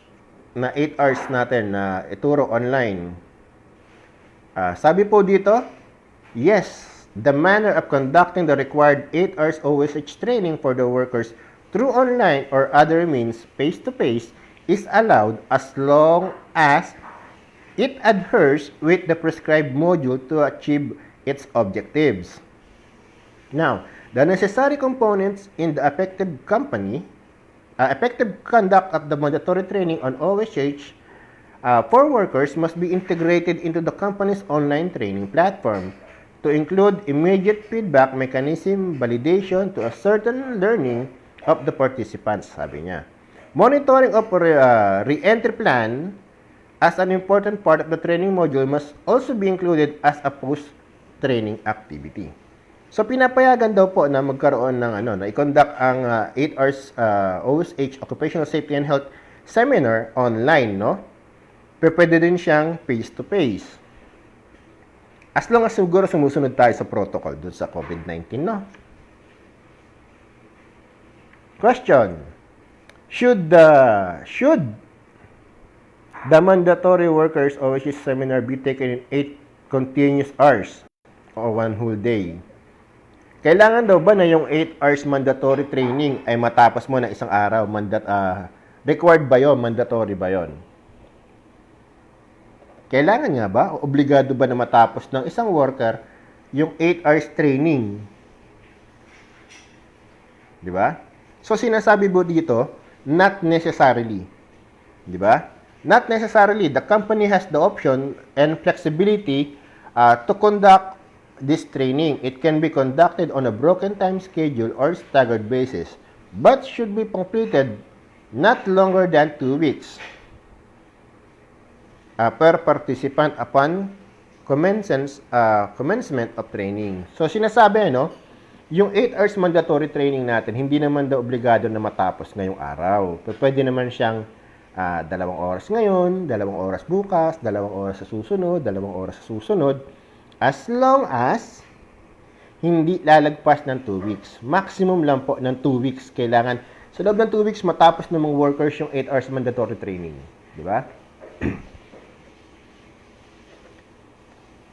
S1: na 8 hours natin na ituro online? Sabi po dito, yes, the manner of conducting the required 8 hours OSH training for the workers through online or other means face-to-face is allowed as long as it adheres with the prescribed module to achieve its objectives. Now, the necessary components in the effective conduct of the mandatory training on OSH for workers must be integrated into the company's online training platform to include immediate feedback mechanism, validation to a certain learning of the participants, sabi niya. Monitoring of re-entry plan as an important part of the training module must also be included as a post-training activity. So, pinapayagan daw po na magkaroon ng na i-conduct ang 8 hours OSH, Occupational Safety and Health Seminar online, no? Pero pwede din siyang face-to-face. As long as siguro sumusunod tayo sa protocol dun sa COVID-19, no? Question. Should the mandatory workers OSH seminar be taken in 8 continuous hours o 1 whole day? Kailangan daw ba na yung 8 hours mandatory training ay matapos mo na isang araw? Required ba yun? Mandatory ba yun? Kailangan nga ba? O obligado ba na matapos ng isang worker yung 8 hours training? Di ba? So, sinasabi mo dito, not necessarily. Di ba? Not necessarily. The company has the option and flexibility to conduct this training. It can be conducted on a broken time schedule or staggered basis, but should be completed not longer than 2 weeks per participant upon commencement of training. So, sinasabi, no? Yung 8 hours mandatory training natin, hindi naman daw obligado na matapos ngayong araw. Pwede naman siyang 2 oras ngayon, 2 oras bukas, 2 oras sa susunod, 2 oras sa susunod. As long as hindi lalagpas ng 2 weeks. Maximum lang po ng 2 weeks. Kailangan sa loob ng 2 weeks matapos ng mga workers yung 8 hours mandatory training. Di ba?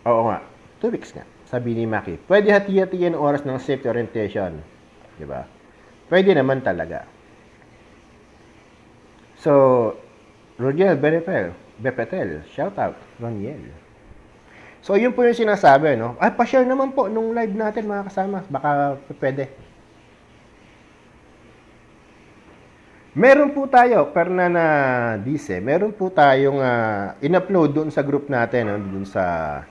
S1: Oo nga. 2 weeks nga. Sabi ni Maki. Pwede hati-hatiyan ang oras ng safety orientation. Di ba? Pwede naman talaga. So, Roniel Bepetel, shout out, Roniel. So, yun po yung sinasabi, no? Ay, pa-share naman po nung live natin, mga kasama. Baka pwede. Meron po tayo, Fernanda Dice, meron po tayong in-upload doon sa group natin, no? Doon sa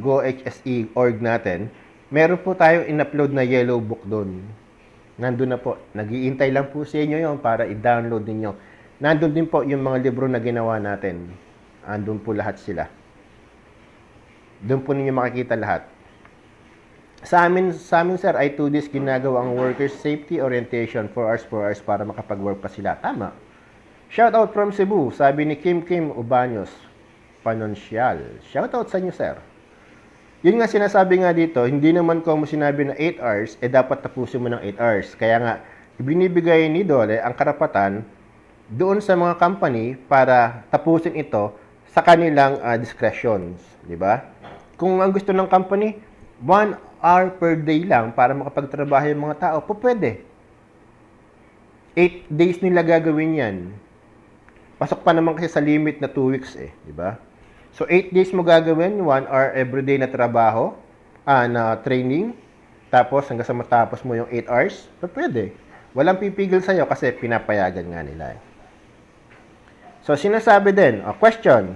S1: GoHSE org natin. Meron po tayong in-upload na yellow book doon. Nandun na po. Nag-iintay lang po sa inyo yon para i-download ninyo. Nandun din po yung mga libro na ginawa natin. Andun po lahat sila. Doon po ninyo makikita lahat. Sa amin sir, ay 2 days ginagawa ang workers safety orientation 4 hours para makapag-work pa sila. Tama. Shout out from Cebu. Sabi ni Kim Ubaños, Panonsyal. Shout out sa inyo, sir. Yun nga sinasabi nga dito, hindi naman ko mo sinabi na 8 hours, dapat tapusin mo ng 8 hours. Kaya nga, binibigay ni Dole ang karapatan doon sa mga company para tapusin ito sa kanilang discretions. Di ba? Kung ang gusto ng company, 1 hour per day lang para makapagtrabaho yung mga tao, pwede. 8 days nila gagawin yan. Pasok pa naman kasi sa limit na 2 weeks di ba? So, 8 days mo gagawin, 1 hour everyday na trabaho, na training, tapos hanggang sa matapos mo yung 8 hours, pwede. Walang pipigil sa'yo kasi pinapayagan nga nila. So, sinasabi din, question,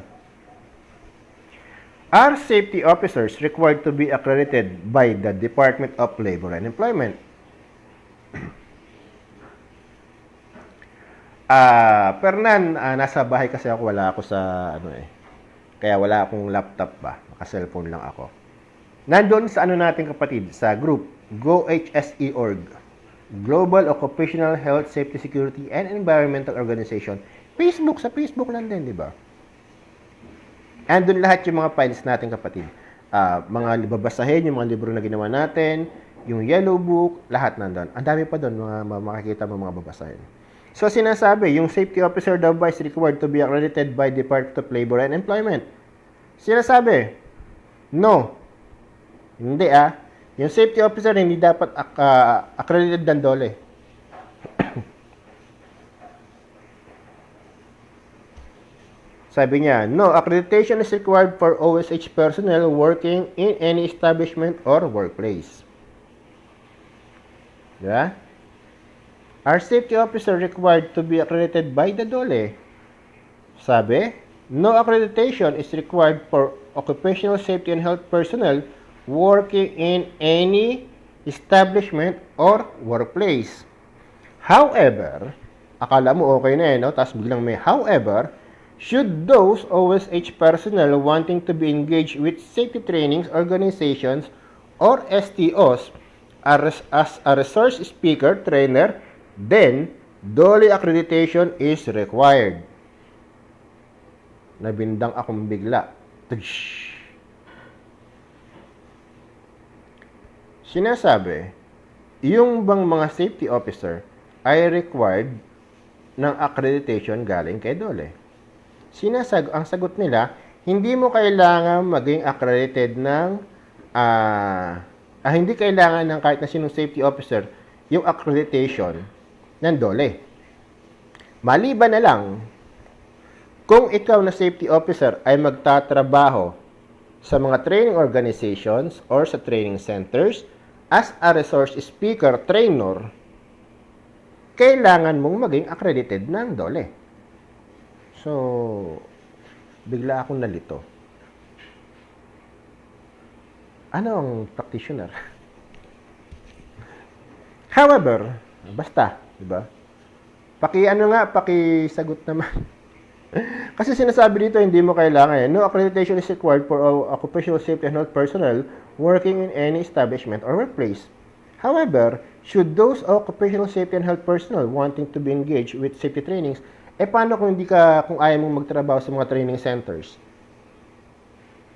S1: are safety officers required to be accredited by the Department of Labor and Employment? Fernan, nasa bahay kasi ako, wala ako sa kaya wala akong laptop ba, naka-cellphone lang ako. Nandoon sa natin kapatid, sa group GoHSE org, Global Occupational Health, Safety, Security and Environmental Organization. Facebook, sa Facebook lang din, di ba? Andun lahat yung mga files natin kapatid. Mga babasahin, yung mga libro na ginawa natin, yung yellow book, lahat nandun. Ang dami pa doon, mga makikita mo mga babasahin. So, sinasabi, yung safety officer daw ba is required to be accredited by Department of Labor and Employment? Sinasabi, no. Hindi Yung safety officer hindi dapat accredited ng DOLE. Sabi niya, no, accreditation is required for OSH personnel working in any establishment or workplace. Diba? Are safety officer required to be accredited by the DOLE? Sabi, no accreditation is required for occupational safety and health personnel working in any establishment or workplace. However, akala mo okay na no? Tapos biglang may however, should those OSH personnel wanting to be engaged with safety trainings organizations or STOs as a resource speaker, trainer, then DOLE accreditation is required. Nabindang akong bigla. Sinasabi, yung bang mga safety officer ay required ng accreditation galing kay DOLE. Ang sagot nila, hindi mo kailangan maging accredited ng hindi kailangan ng kahit na sinong safety officer yung accreditation ng DOLE. Maliban na lang, kung ikaw na safety officer ay magtatrabaho sa mga training organizations or sa training centers as a resource speaker, trainer, kailangan mong maging accredited ng DOLE. So, bigla akong nalito. Ano ang practitioner? However, basta, di ba? Pakisagot naman. Kasi sinasabi dito, hindi mo kailangan. No accreditation is required for occupational safety and health personnel working in any establishment or workplace. However, should those occupational safety and health personnel wanting to be engaged with safety trainings, paano kung ayaw mong magtrabaho sa mga training centers?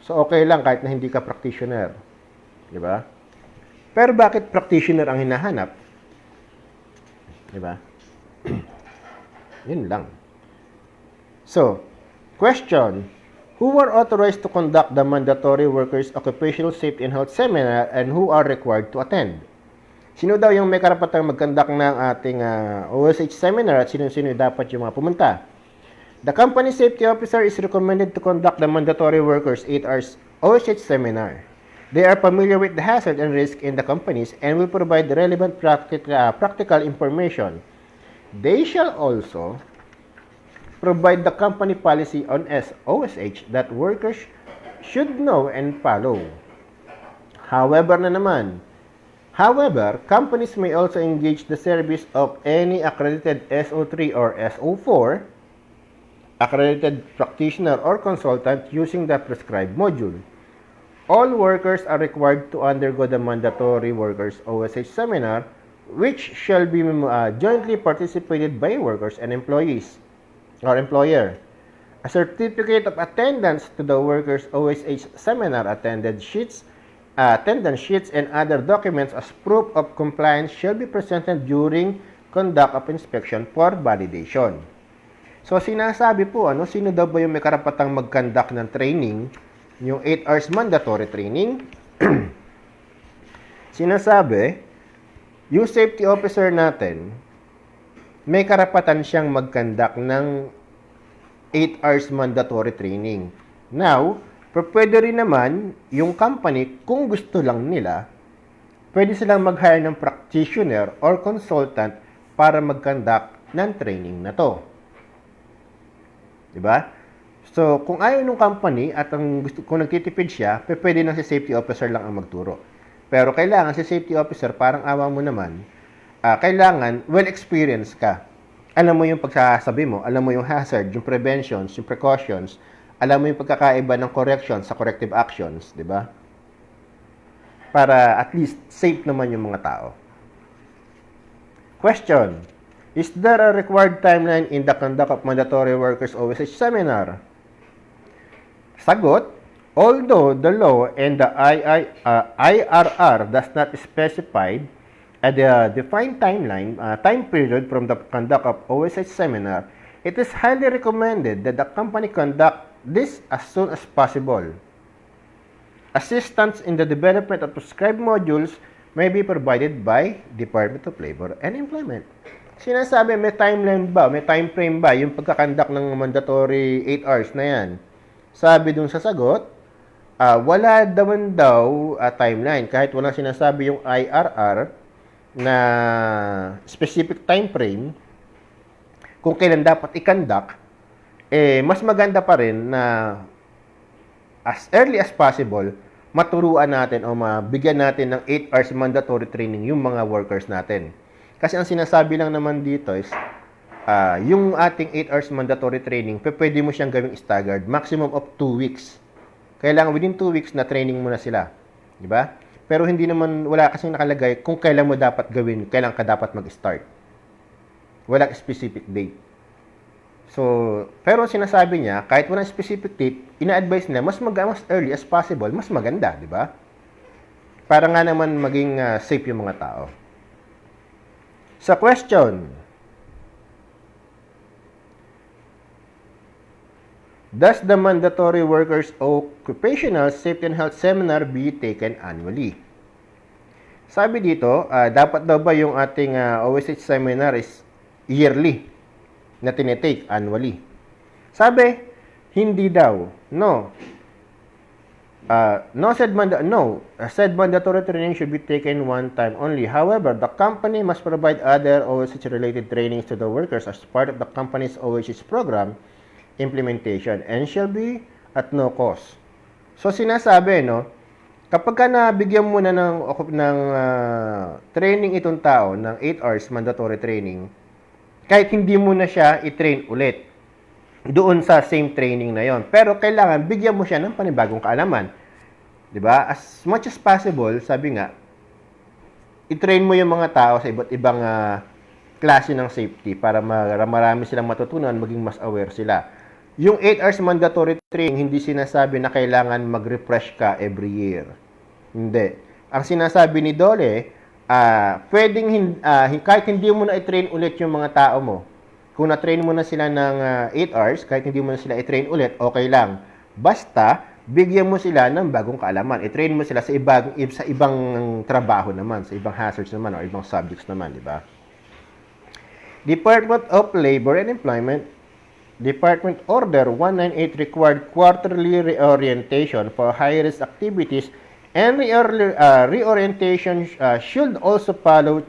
S1: So, okay lang kahit na hindi ka practitioner. Di ba? Pero bakit practitioner ang hinahanap? Di ba? Yun lang. So, question, who are authorized to conduct the mandatory workers' occupational safety and health seminar and who are required to attend? Sino daw yung may karapatang mag-conduct ng ating OSH seminar at sino-sino dapat yung mga pumunta? The company safety officer is recommended to conduct the mandatory workers 8 hours OSH seminar. They are familiar with the hazard and risk in the companies and will provide relevant practical information. They shall also provide the company policy on OSH that workers should know and follow. However, companies may also engage the service of any accredited SO3 or SO4, accredited practitioner or consultant using the prescribed module. All workers are required to undergo the mandatory workers OSH seminar, which shall be jointly participated by workers and employees or employer. A certificate of attendance to the workers OSH seminar attendance sheets, and other documents as proof of compliance shall be presented during conduct of inspection for validation. So, sinasabi po, sino daw ba yung may karapatang mag-conduct ng training, yung 8 hours mandatory training? Sinasabi, yung safety officer natin, may karapatan siyang mag-conduct ng 8 hours mandatory training. Now, pwede rin naman yung company, kung gusto lang nila, pwede silang mag-hire ng practitioner or consultant para mag-conduct ng training na to. Diba? So, kung ayaw ng company at kung nagtitipid siya, pwede na si safety officer lang ang magturo. Pero kailangan si safety officer, parang awa mo naman, kailangan well-experienced ka. Alam mo yung pagsasabi mo, alam mo yung hazard, yung preventions, yung precautions, alam mo yung pagkakaiba ng corrections sa corrective actions, di ba? Para at least safe naman yung mga tao. Question, is there a required timeline in the conduct of mandatory workers OSH seminar? Sagot, although the law and the IRR does not specify a defined time period from the conduct of OSH seminar, it is highly recommended that the company conduct this as soon as possible. Assistance in the development of prescribed modules may be provided by Department of Labor and Employment. Sinasabi, may timeline ba, may time frame ba yung pagkakandak ng mandatory 8 hours na yan? Sabi dun sa sagot, wala daw timeline. Kahit wala sinasabi yung IRR, na specific time frame kung kailan dapat i-conduct, mas maganda pa rin na as early as possible maturuan natin o mabigyan natin ng 8 hours mandatory training yung mga workers natin. Kasi ang sinasabi lang naman dito is yung ating 8 hours mandatory training, pwede mo siyang gawing staggered, maximum of 2 weeks. Kailangan within 2 weeks na training mo na sila. Di ba? Pero hindi naman, wala kasing nakalagay kung kailan mo dapat gawin, kailan ka dapat mag-start. Walang specific date. So, pero sinasabi niya, kahit walang specific date, ina-advise niya, mas early as possible, mas maganda, di ba? Para nga naman maging safe yung mga tao. Sa question, does the mandatory workers occupational safety and health seminar be taken annually? Sabi dito, dapat daw ba yung ating OSH seminar is yearly na tinitake annually? Sabi, hindi daw. No. Said mandatory training should be taken one time only. However, the company must provide other OSH-related trainings to the workers as part of the company's OSH program implementation and shall be at no cost. So, sinasabi, kapag ka nabigyan mo na ng training itong tao, ng 8 hours mandatory training, kahit hindi mo na siya i-train ulit, doon sa same training na yon. Pero kailangan bigyan mo siya ng panibagong kaalaman. 'Di ba? As much as possible, sabi nga, i-train mo yung mga tao sa iba't ibang klase ng safety para marami silang matutunan, maging mas aware sila. Yung 8 hours mandatory training, hindi sinasabi na kailangan mag-refresh ka every year. Hindi. Ang sinasabi ni Dole, pwedeng kahit hindi mo na i-train ulit yung mga tao mo, kung na-train mo na sila ng 8 hours, kahit hindi mo na sila i-train ulit, okay lang. Basta, bigyan mo sila ng bagong kaalaman. I-train mo sila sa ibang trabaho naman, sa ibang hazards naman, o ibang subjects naman, di ba? Department of Labor and Employment, Department Order 198 required quarterly reorientation for high-risk activities, and reorientation should also follow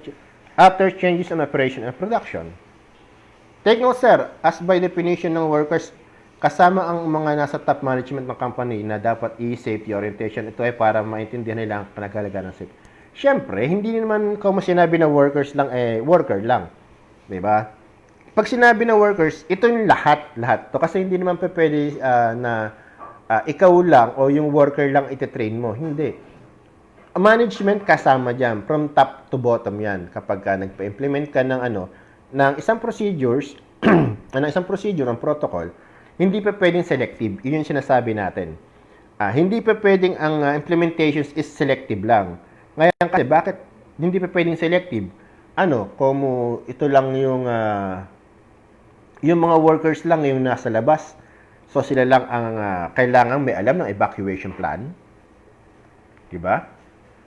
S1: after changes in operation and production. Take note, sir, as by definition ng workers, kasama ang mga nasa top management ng company na dapat i-safety orientation. Ito ay para maintindihan nila ang panagalaga ng safety. Siyempre, hindi naman kung sinabi na workers lang, worker lang. Diba? Pag sinabi na workers, ito yung lahat. To, kasi hindi naman pwede na ikaw lang o yung worker lang ititrain mo. Hindi. Management kasama dyan. From top to bottom yan. Kapag nagpa-implement ka ng ng isang procedures, ng procedure, ang protocol, hindi pa pwedeng selective. Yun yung sinasabi natin. Hindi pa pwedeng ang implementations is selective lang. Ngayon kasi, bakit hindi pa pwedeng selective? Kung ito lang yung mga workers lang yung nasa labas. So, sila lang ang kailangan may alam ng evacuation plan. Diba?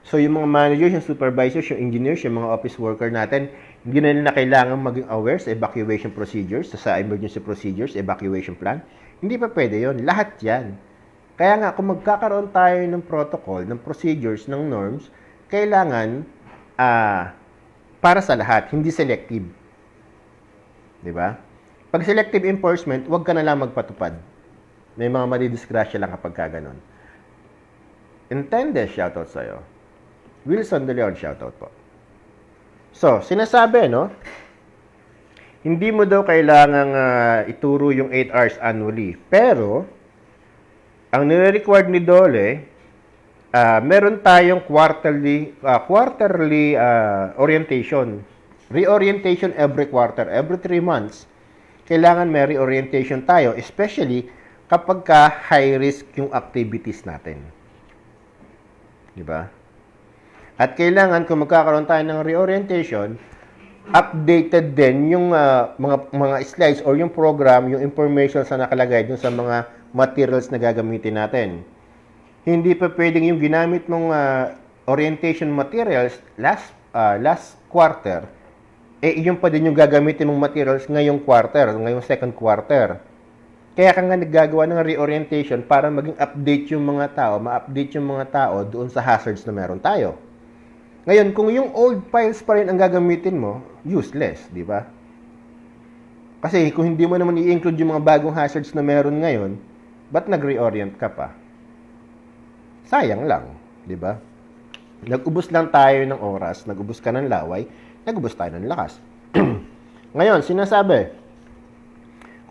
S1: So, yung mga managers, yung supervisors, yung engineers, yung mga office worker natin, hindi na nila kailangan maging aware sa evacuation procedures, sa emergency procedures, evacuation plan. Hindi pa pwede yon. Lahat yan. Kaya nga, kung magkakaroon tayo ng protocol, ng procedures, ng norms, kailangan para sa lahat, hindi selective. Diba? Pag selective enforcement, huwag ka na lang magpatupad. May mga madidisgrasya lang kapag kaganon. Intende, shoutout sa'yo. Wilson De Leon, shoutout po. So, sinasabi, hindi mo daw kailangang ituro yung 8 hours annually. Pero, ang nire-required ni Dole, meron tayong quarterly orientation. Reorientation every quarter, every 3 months. Kailangan may reorientation tayo, especially kapag high risk yung activities natin. Diba? At kailangan kung magkakaroon tayo ng reorientation, updated din yung mga slides or yung program, yung information sa nakalagay dun sa mga materials na gagamitin natin. Hindi pa pwedeng yung ginamit mong orientation materials last quarter, yung pa din yung gagamitin mong materials ngayong quarter, ngayong second quarter. Kaya ka nga naggagawa ng reorientation para maging update yung mga tao, ma-update yung mga tao doon sa hazards na meron tayo. Ngayon, kung yung old files pa rin ang gagamitin mo, useless, di ba? Kasi kung hindi mo naman i-include yung mga bagong hazards na meron ngayon, ba't nag-reorient ka pa? Sayang lang, di ba? Nag-ubos lang tayo ng oras, nag-ubos ka ng laway, nag-ubos tayo ng lakas. Ngayon, sinasabi,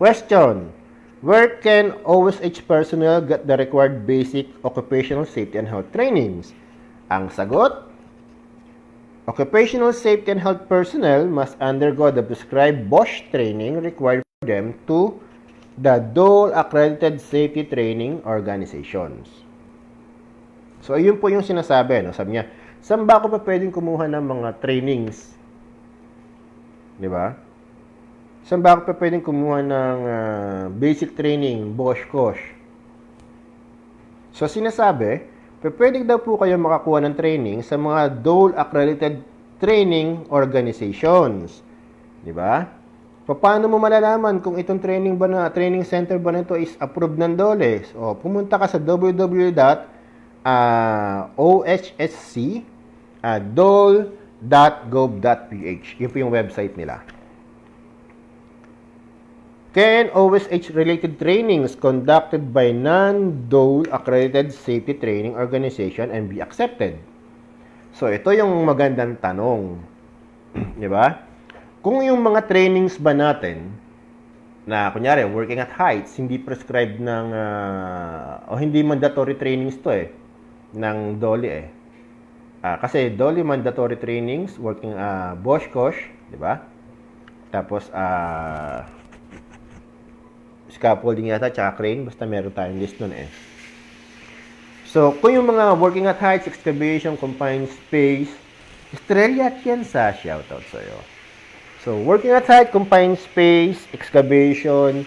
S1: question, where can OSH personnel get the required basic occupational safety and health trainings? Ang sagot, occupational safety and health personnel must undergo the prescribed BOSH training required for them to the DOLE accredited safety training organizations. So, ayun po yung sinasabi. Sabi niya, saan ba ako pa pwedeng kumuha ng mga trainings? Di ba? Saan ba ako pa pwedeng kumuha ng basic training, BOSH, COSH? So, sinasabi, pwede daw po kayo makakuha ng training sa mga DOLE accredited training organizations. Di ba? Paano mo malalaman kung itong training center ba nito is approved ng DOLE? So, pumunta ka sa www.oshsc.dole.gov.ph. Yun po yung website nila. Can OSH-related trainings conducted by non-DOLE accredited safety training organization and be accepted? So, ito yung magandang tanong. Di ba? Kung yung mga trainings ba natin na kunyari, working at heights, hindi prescribed ng, o hindi mandatory trainings to ng DOLE kasi DOLE mandatory trainings, working Bosch-Kosh, di ba? Tapos, scaffolding yata, tsaka crane, basta meron tayong list nun So, kung yung mga working at heights, excavation, confined space, Estrella Atienza, shoutout sa'yo. So, working at height, confined space, excavation,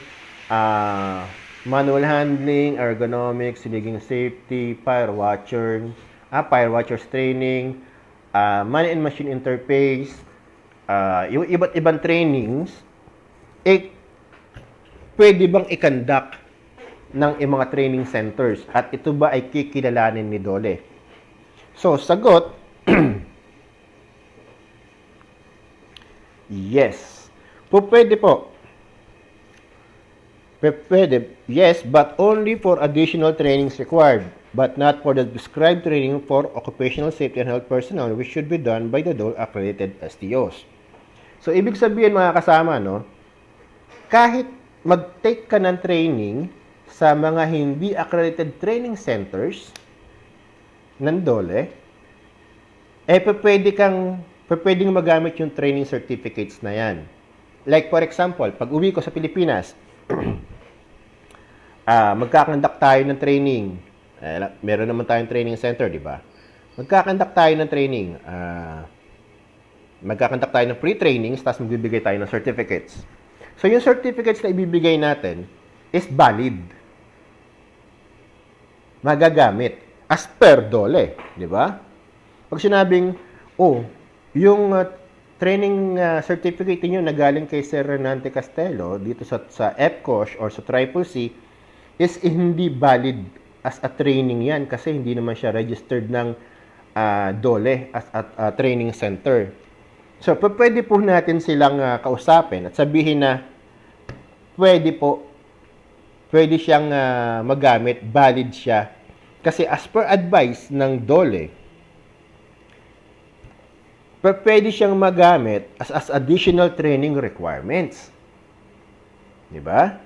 S1: manual handling, ergonomics, rigging safety, fire watchers training, man and machine interface, yung iba't ibang trainings, pwede bang i-conduct ng mga training centers? At ito ba ay kikilalanin ni DOLE? So, sagot, yes. Pwede po. Pwede, yes, but only for additional trainings required, but not for the prescribed training for occupational safety and health personnel, which should be done by the DOLE accredited STOs. So, ibig sabihin mga kasama, no, kahit mag-take ka ng training sa mga hindi accredited training centers ng DOLE, pwedeng magamit yung training certificates na yan. Like for example, pag uwi ko sa Pilipinas, magkakandak tayo ng training. Meron naman tayong training center, di ba? Magkakandak tayo ng training. Magkakandak tayo ng pre-trainings, tapos magbibigay tayo ng certificates. So, yung certificates na ibibigay natin is valid. Magagamit as per DOLE, di ba? Pag sinabing, yung training certificate niyo na galing kay Sir Renante Castelo dito sa EPCOSH or sa CCC is hindi valid as a training yan kasi hindi naman siya registered ng DOLE as a training center. So, pwede po natin silang kausapin at sabihin na pwede siyang magamit, valid siya. Kasi as per advice ng DOLE, pwede siyang magamit as additional training requirements. Diba?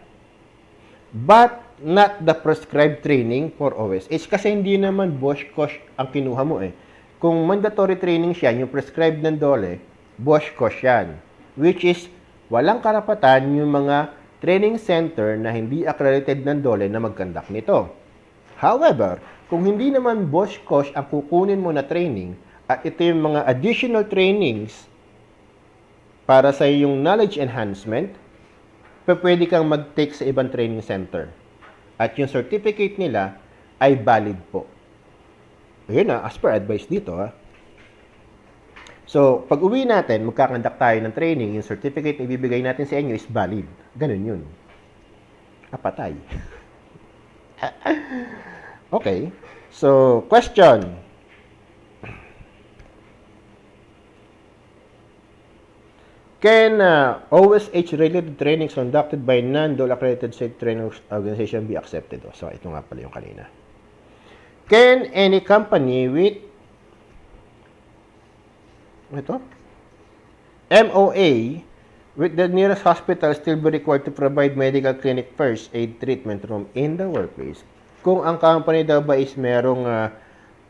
S1: But not the prescribed training for OSH. Kasi hindi naman Bosch-Kosh ang kinuha mo Kung mandatory training siya, yung prescribed ng DOLE, Bosch-Kosh yan. Which is, walang karapatan yung mga training center na hindi accredited ng DOLE na mag-conduct nito. However, kung hindi naman Bosch-Kosh ang kukunin mo na training, at ito yung mga additional trainings para sa iyong knowledge enhancement, pwede kang mag-take sa ibang training center. At yung certificate nila ay valid po. Ayun as per advice dito So, pag uwi natin, magkakandak tayo ng training, yung certificate na ibibigay natin sa inyo is valid. Ganun yun. Patay. Okay. So, question. Can OSH-related trainings conducted by non-DOLE accredited state training organization be accepted? So, ito nga pala yung kanina. Can any company with MOA with the nearest hospital still be required to provide medical clinic first aid treatment room in the workplace? Kung ang company daw ba is merong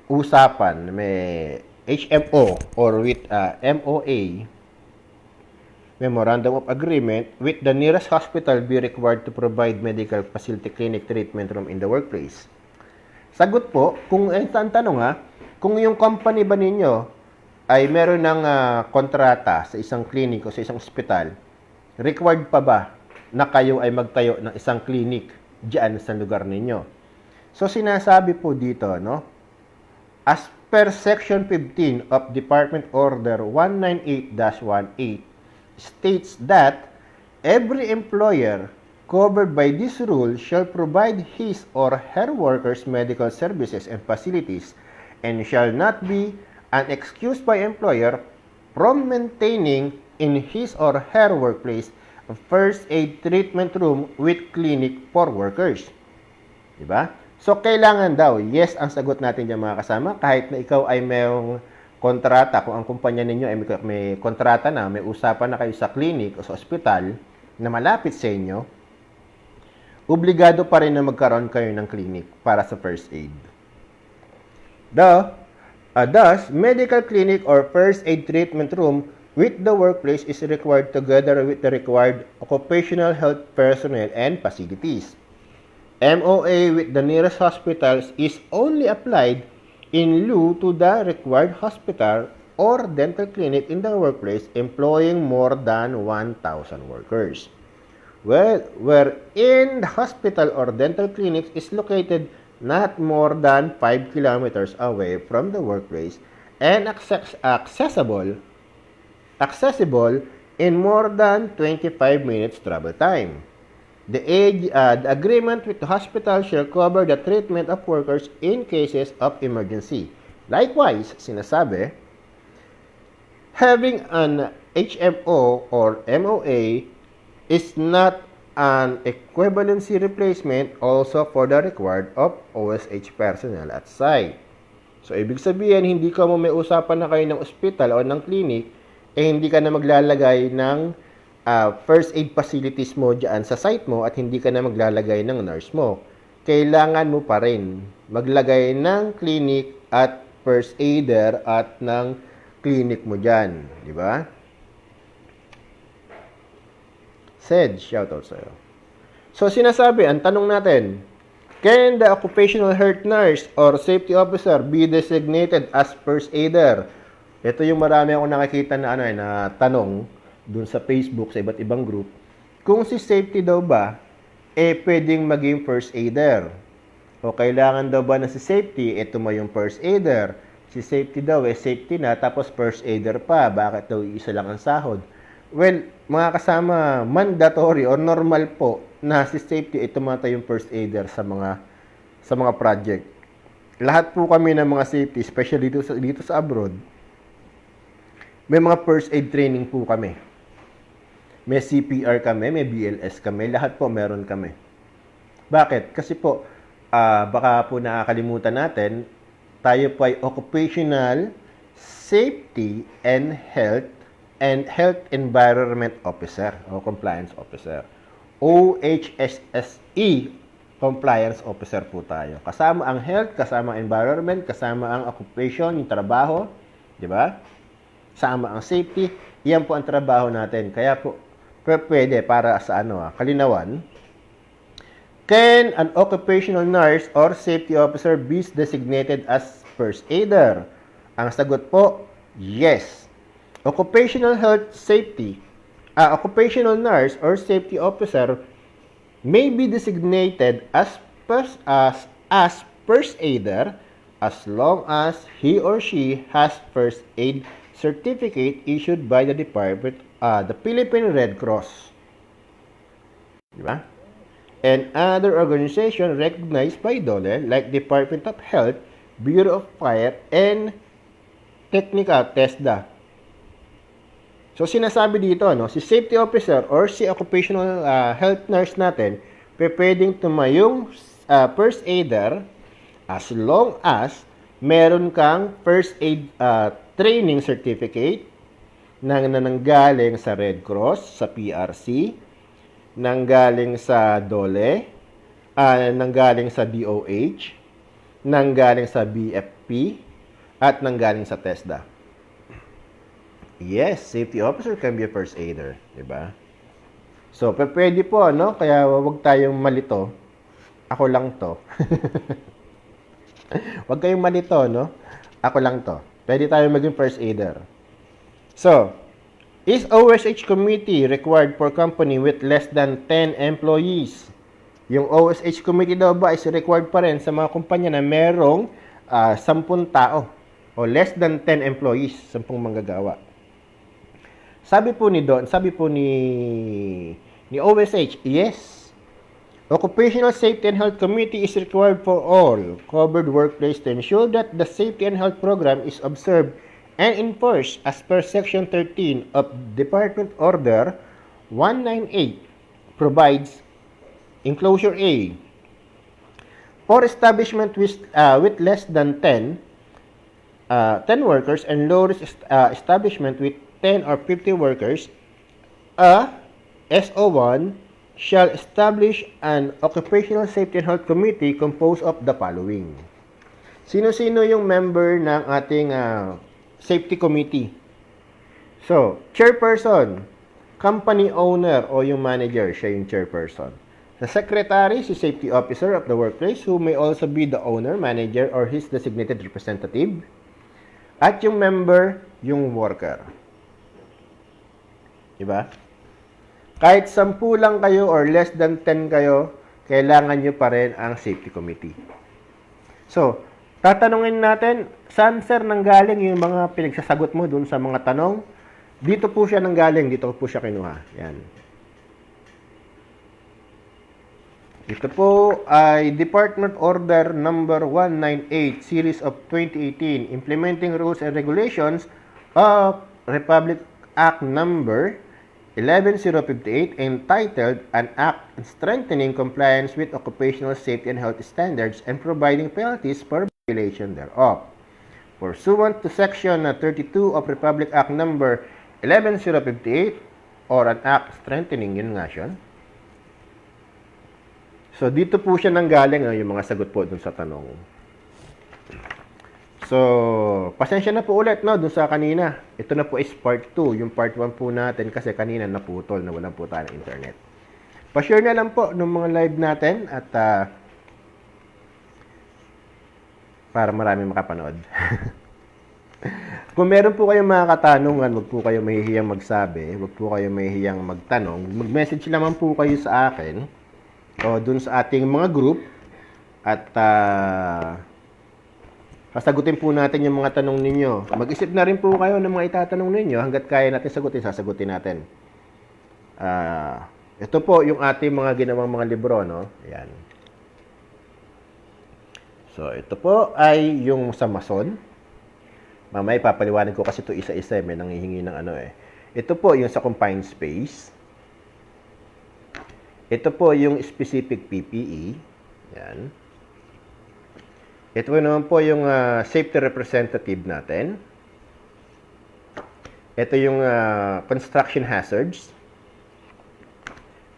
S1: usapan, may HMO or with MOA, Memorandum of Agreement, with the nearest hospital be required to provide medical facility clinic treatment room in the workplace? Sagot po, kung ang tanong kung yung company ba ninyo ay meron ng kontrata sa isang clinic o sa isang ospital, required pa ba na kayo ay magtayo ng isang clinic diyan sa lugar ninyo? So, sinasabi po dito, as per Section 15 of Department Order 198-18, states that every employer covered by this rule shall provide his or her workers medical services and facilities and shall not be an excuse by employer from maintaining in his or her workplace a first aid treatment room with clinic for workers. Diba? So, kailangan daw, yes ang sagot natin dyan mga kasama, kahit na ikaw ay mayroong kontrata, kung ang kumpanya ninyo ay may kontrata na, may usapan na kayo sa clinic o sa ospital na malapit sa inyo, obligado pa rin na magkaroon kayo ng clinic para sa first aid. Thus, medical clinic or first aid treatment room with the workplace is required together with the required occupational health personnel and facilities. MOA with the nearest hospitals is only applied in lieu to the required hospital or dental clinic in the workplace employing more than 1,000 workers. Wherein the hospital or dental clinic is located not more than 5 kilometers away from the workplace and accessible in more than 25 minutes travel time. The agreement with the hospital shall cover the treatment of workers in cases of emergency. Likewise, sinasabi, having an HMO or MOA is not an equivalency replacement also for the required of OSH personnel at site. So, ibig sabihin, hindi ka mo may usapan na kayo ng ospital o ng clinic, hindi ka na maglalagay ng first aid facilities mo dyan sa site mo at hindi ka na maglalagay ng nurse mo. Kailangan mo pa rin maglagay ng clinic at first aider at ng clinic mo dyan. Di ba? Said, shoutout sa'yo. So, sinasabi, ang tanong natin, can the occupational health nurse or safety officer be designated as first aider? Ito yung marami akong nakikita na, na tanong dun sa Facebook, sa iba't ibang group. Kung si safety daw ba, pwedeng maging first aider. O kailangan daw ba na si safety, ito mo yung first aider. Si safety daw, safety na, tapos first aider pa. Bakit daw isa lang ang sahod? Well, mga kasama, mandatory or normal po na si safety ito mata yung first aider sa mga project. Lahat po kami ng mga safety, especially dito sa abroad, may mga first aid training po kami. May CPR kami, may BLS kami, lahat po meron kami. Bakit? Kasi po, baka po nakakalimutan natin, tayo po ay Occupational Safety and Health Environment Officer o Compliance Officer. OHSSE Compliance Officer po tayo. Kasama ang health, kasama ang environment, kasama ang occupation, yung trabaho, di ba? Kasama ang safety, yan po ang trabaho natin. Kaya po, pwede para sa kalinawan. Can an occupational nurse or safety officer be designated as first aider? Ang sagot po, yes. Occupational nurse or safety officer may be designated as first aider as long as he or she has first aid certificate issued by the Philippine Red Cross. Diba? And other organization recognized by DOLE like Department of Health, Bureau of Fire, and Technical TESDA. So, sinasabi dito, si safety officer or si occupational health nurse natin, pwedeng tumayong first aider as long as meron kang first aid training certificate na nanggaling sa Red Cross, sa PRC, nanggaling sa DOLE, nanggaling sa DOH, nanggaling sa BFP, at nanggaling sa TESDA. Yes, safety officer can be a first aider, di ba? So, pwede po, Kaya wag tayong malito. Ako lang to. Wag kayong malito, Ako lang to. Pwede tayong maging first aider. So, is OSH committee required for company with less than 10 employees? Yung OSH committee daw ba is required pa rin sa mga kumpanya na merong 10 tao o less than 10 employees, 10 manggagawa. Sabi po ni OSH, yes. Occupational Safety and Health Committee is required for all covered workplace to ensure that the safety and health program is observed and enforced as per Section 13 of Department Order 198 provides Enclosure A. For establishment with less than 10 workers and low risk establishment with 10 or 50 workers, a SO1 shall establish an Occupational Safety and Health Committee composed of the following. Sino-sino yung member ng ating safety committee? So, chairperson, company owner o yung manager, siya yung chairperson. The secretary, si safety officer of the workplace who may also be the owner, manager, or his designated representative. At yung member, yung worker. Diba? Kahit 10 lang kayo or less than 10 kayo, kailangan nyo pa rin ang safety committee. So, tatanungin natin, saan sir nanggaling yung mga pinagsasagot mo dun sa mga tanong? Dito po siya nanggaling, dito po siya kinuha. Yan. Ito po ay Department Order Number 198, Series of 2018, Implementing Rules and Regulations of Republic Act Number 11058, entitled An Act Strengthening Compliance with Occupational Safety and Health Standards and Providing Penalties for Violation thereof. Pursuant to Section 32 of Republic Act Number 11058, or an Act Strengthening, yun nga siya. So, dito po siya nanggaling, yung mga sagot po dun sa tanong. So, pasensya na po ulit, no, dun sa kanina. Ito na po is part 2. Yung part 1 po natin kasi kanina naputol na walang po tayo ng internet. Pa-share na lang po ng mga live natin at para maraming makapanood. Kung meron po kayong mga katanungan, wag po kayo mahihiyang magsabi, wag po kayo mahihiyang magtanong. Mag-message naman po kayo sa akin o dun sa ating mga group at sasagutin po natin yung mga tanong ninyo. Mag-isip na rin po kayo ng mga itatanong ninyo hanggat kaya natin sagutin, sasagutin natin. Ito po yung ating mga ginawang mga libro, no? Ayan. So, ito po ay yung sa Mason. Mamaya ipapaliwanag ko kasi ito isa-isa, may nanghihingi ng ano eh. Ito po yung sa confined space. Ito po yung specific PPE. Yan. Ito naman po yung safety representative natin. Ito yung construction hazards.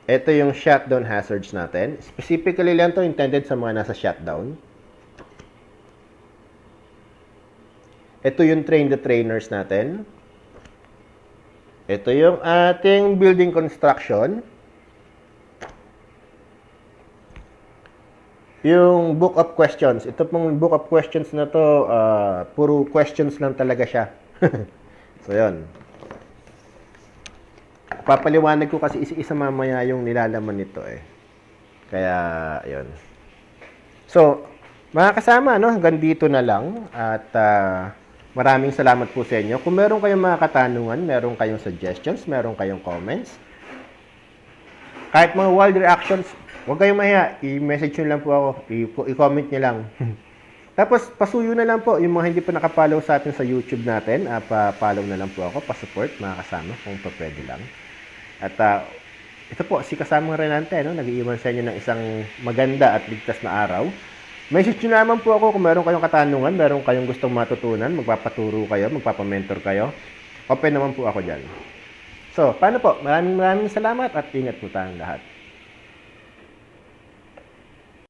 S1: Ito yung shutdown hazards natin. Specifically lang to intended sa mga nasa shutdown. Ito yung train the trainers natin. Ito yung ating building construction. Yung book of questions. Ito pong book of questions na to, puro questions lang talaga siya. So, yun. Papaliwanag ko kasi isa-isa mamaya yung nilalaman nito eh. Kaya, yun. So, mga kasama, no, hanggang dito na lang. At maraming salamat po sa inyo. Kung meron kayong mga katanungan, meron kayong suggestions, meron kayong comments, kahit mga wild reactions, huwag kayong mahiya. I-message nyo lang po ako. I-comment nyo lang. Tapos, pasuyo na lang po. Yung mga hindi pa nakapollow sa atin sa YouTube natin, pa-follow na lang po ako. Pa-support, mga kasama, kung pa pwede lang. At ito po, si Kasamang Renante, no? Nag-iwan sa inyo ng isang maganda at ligtas na araw. Message nyo naman po ako kung meron kayong katanungan, meron kayong gustong matutunan, magpapaturo kayo, magpapamentor kayo. Open naman po ako dyan. So, paano po? Maraming salamat at ingat po tayong lahat.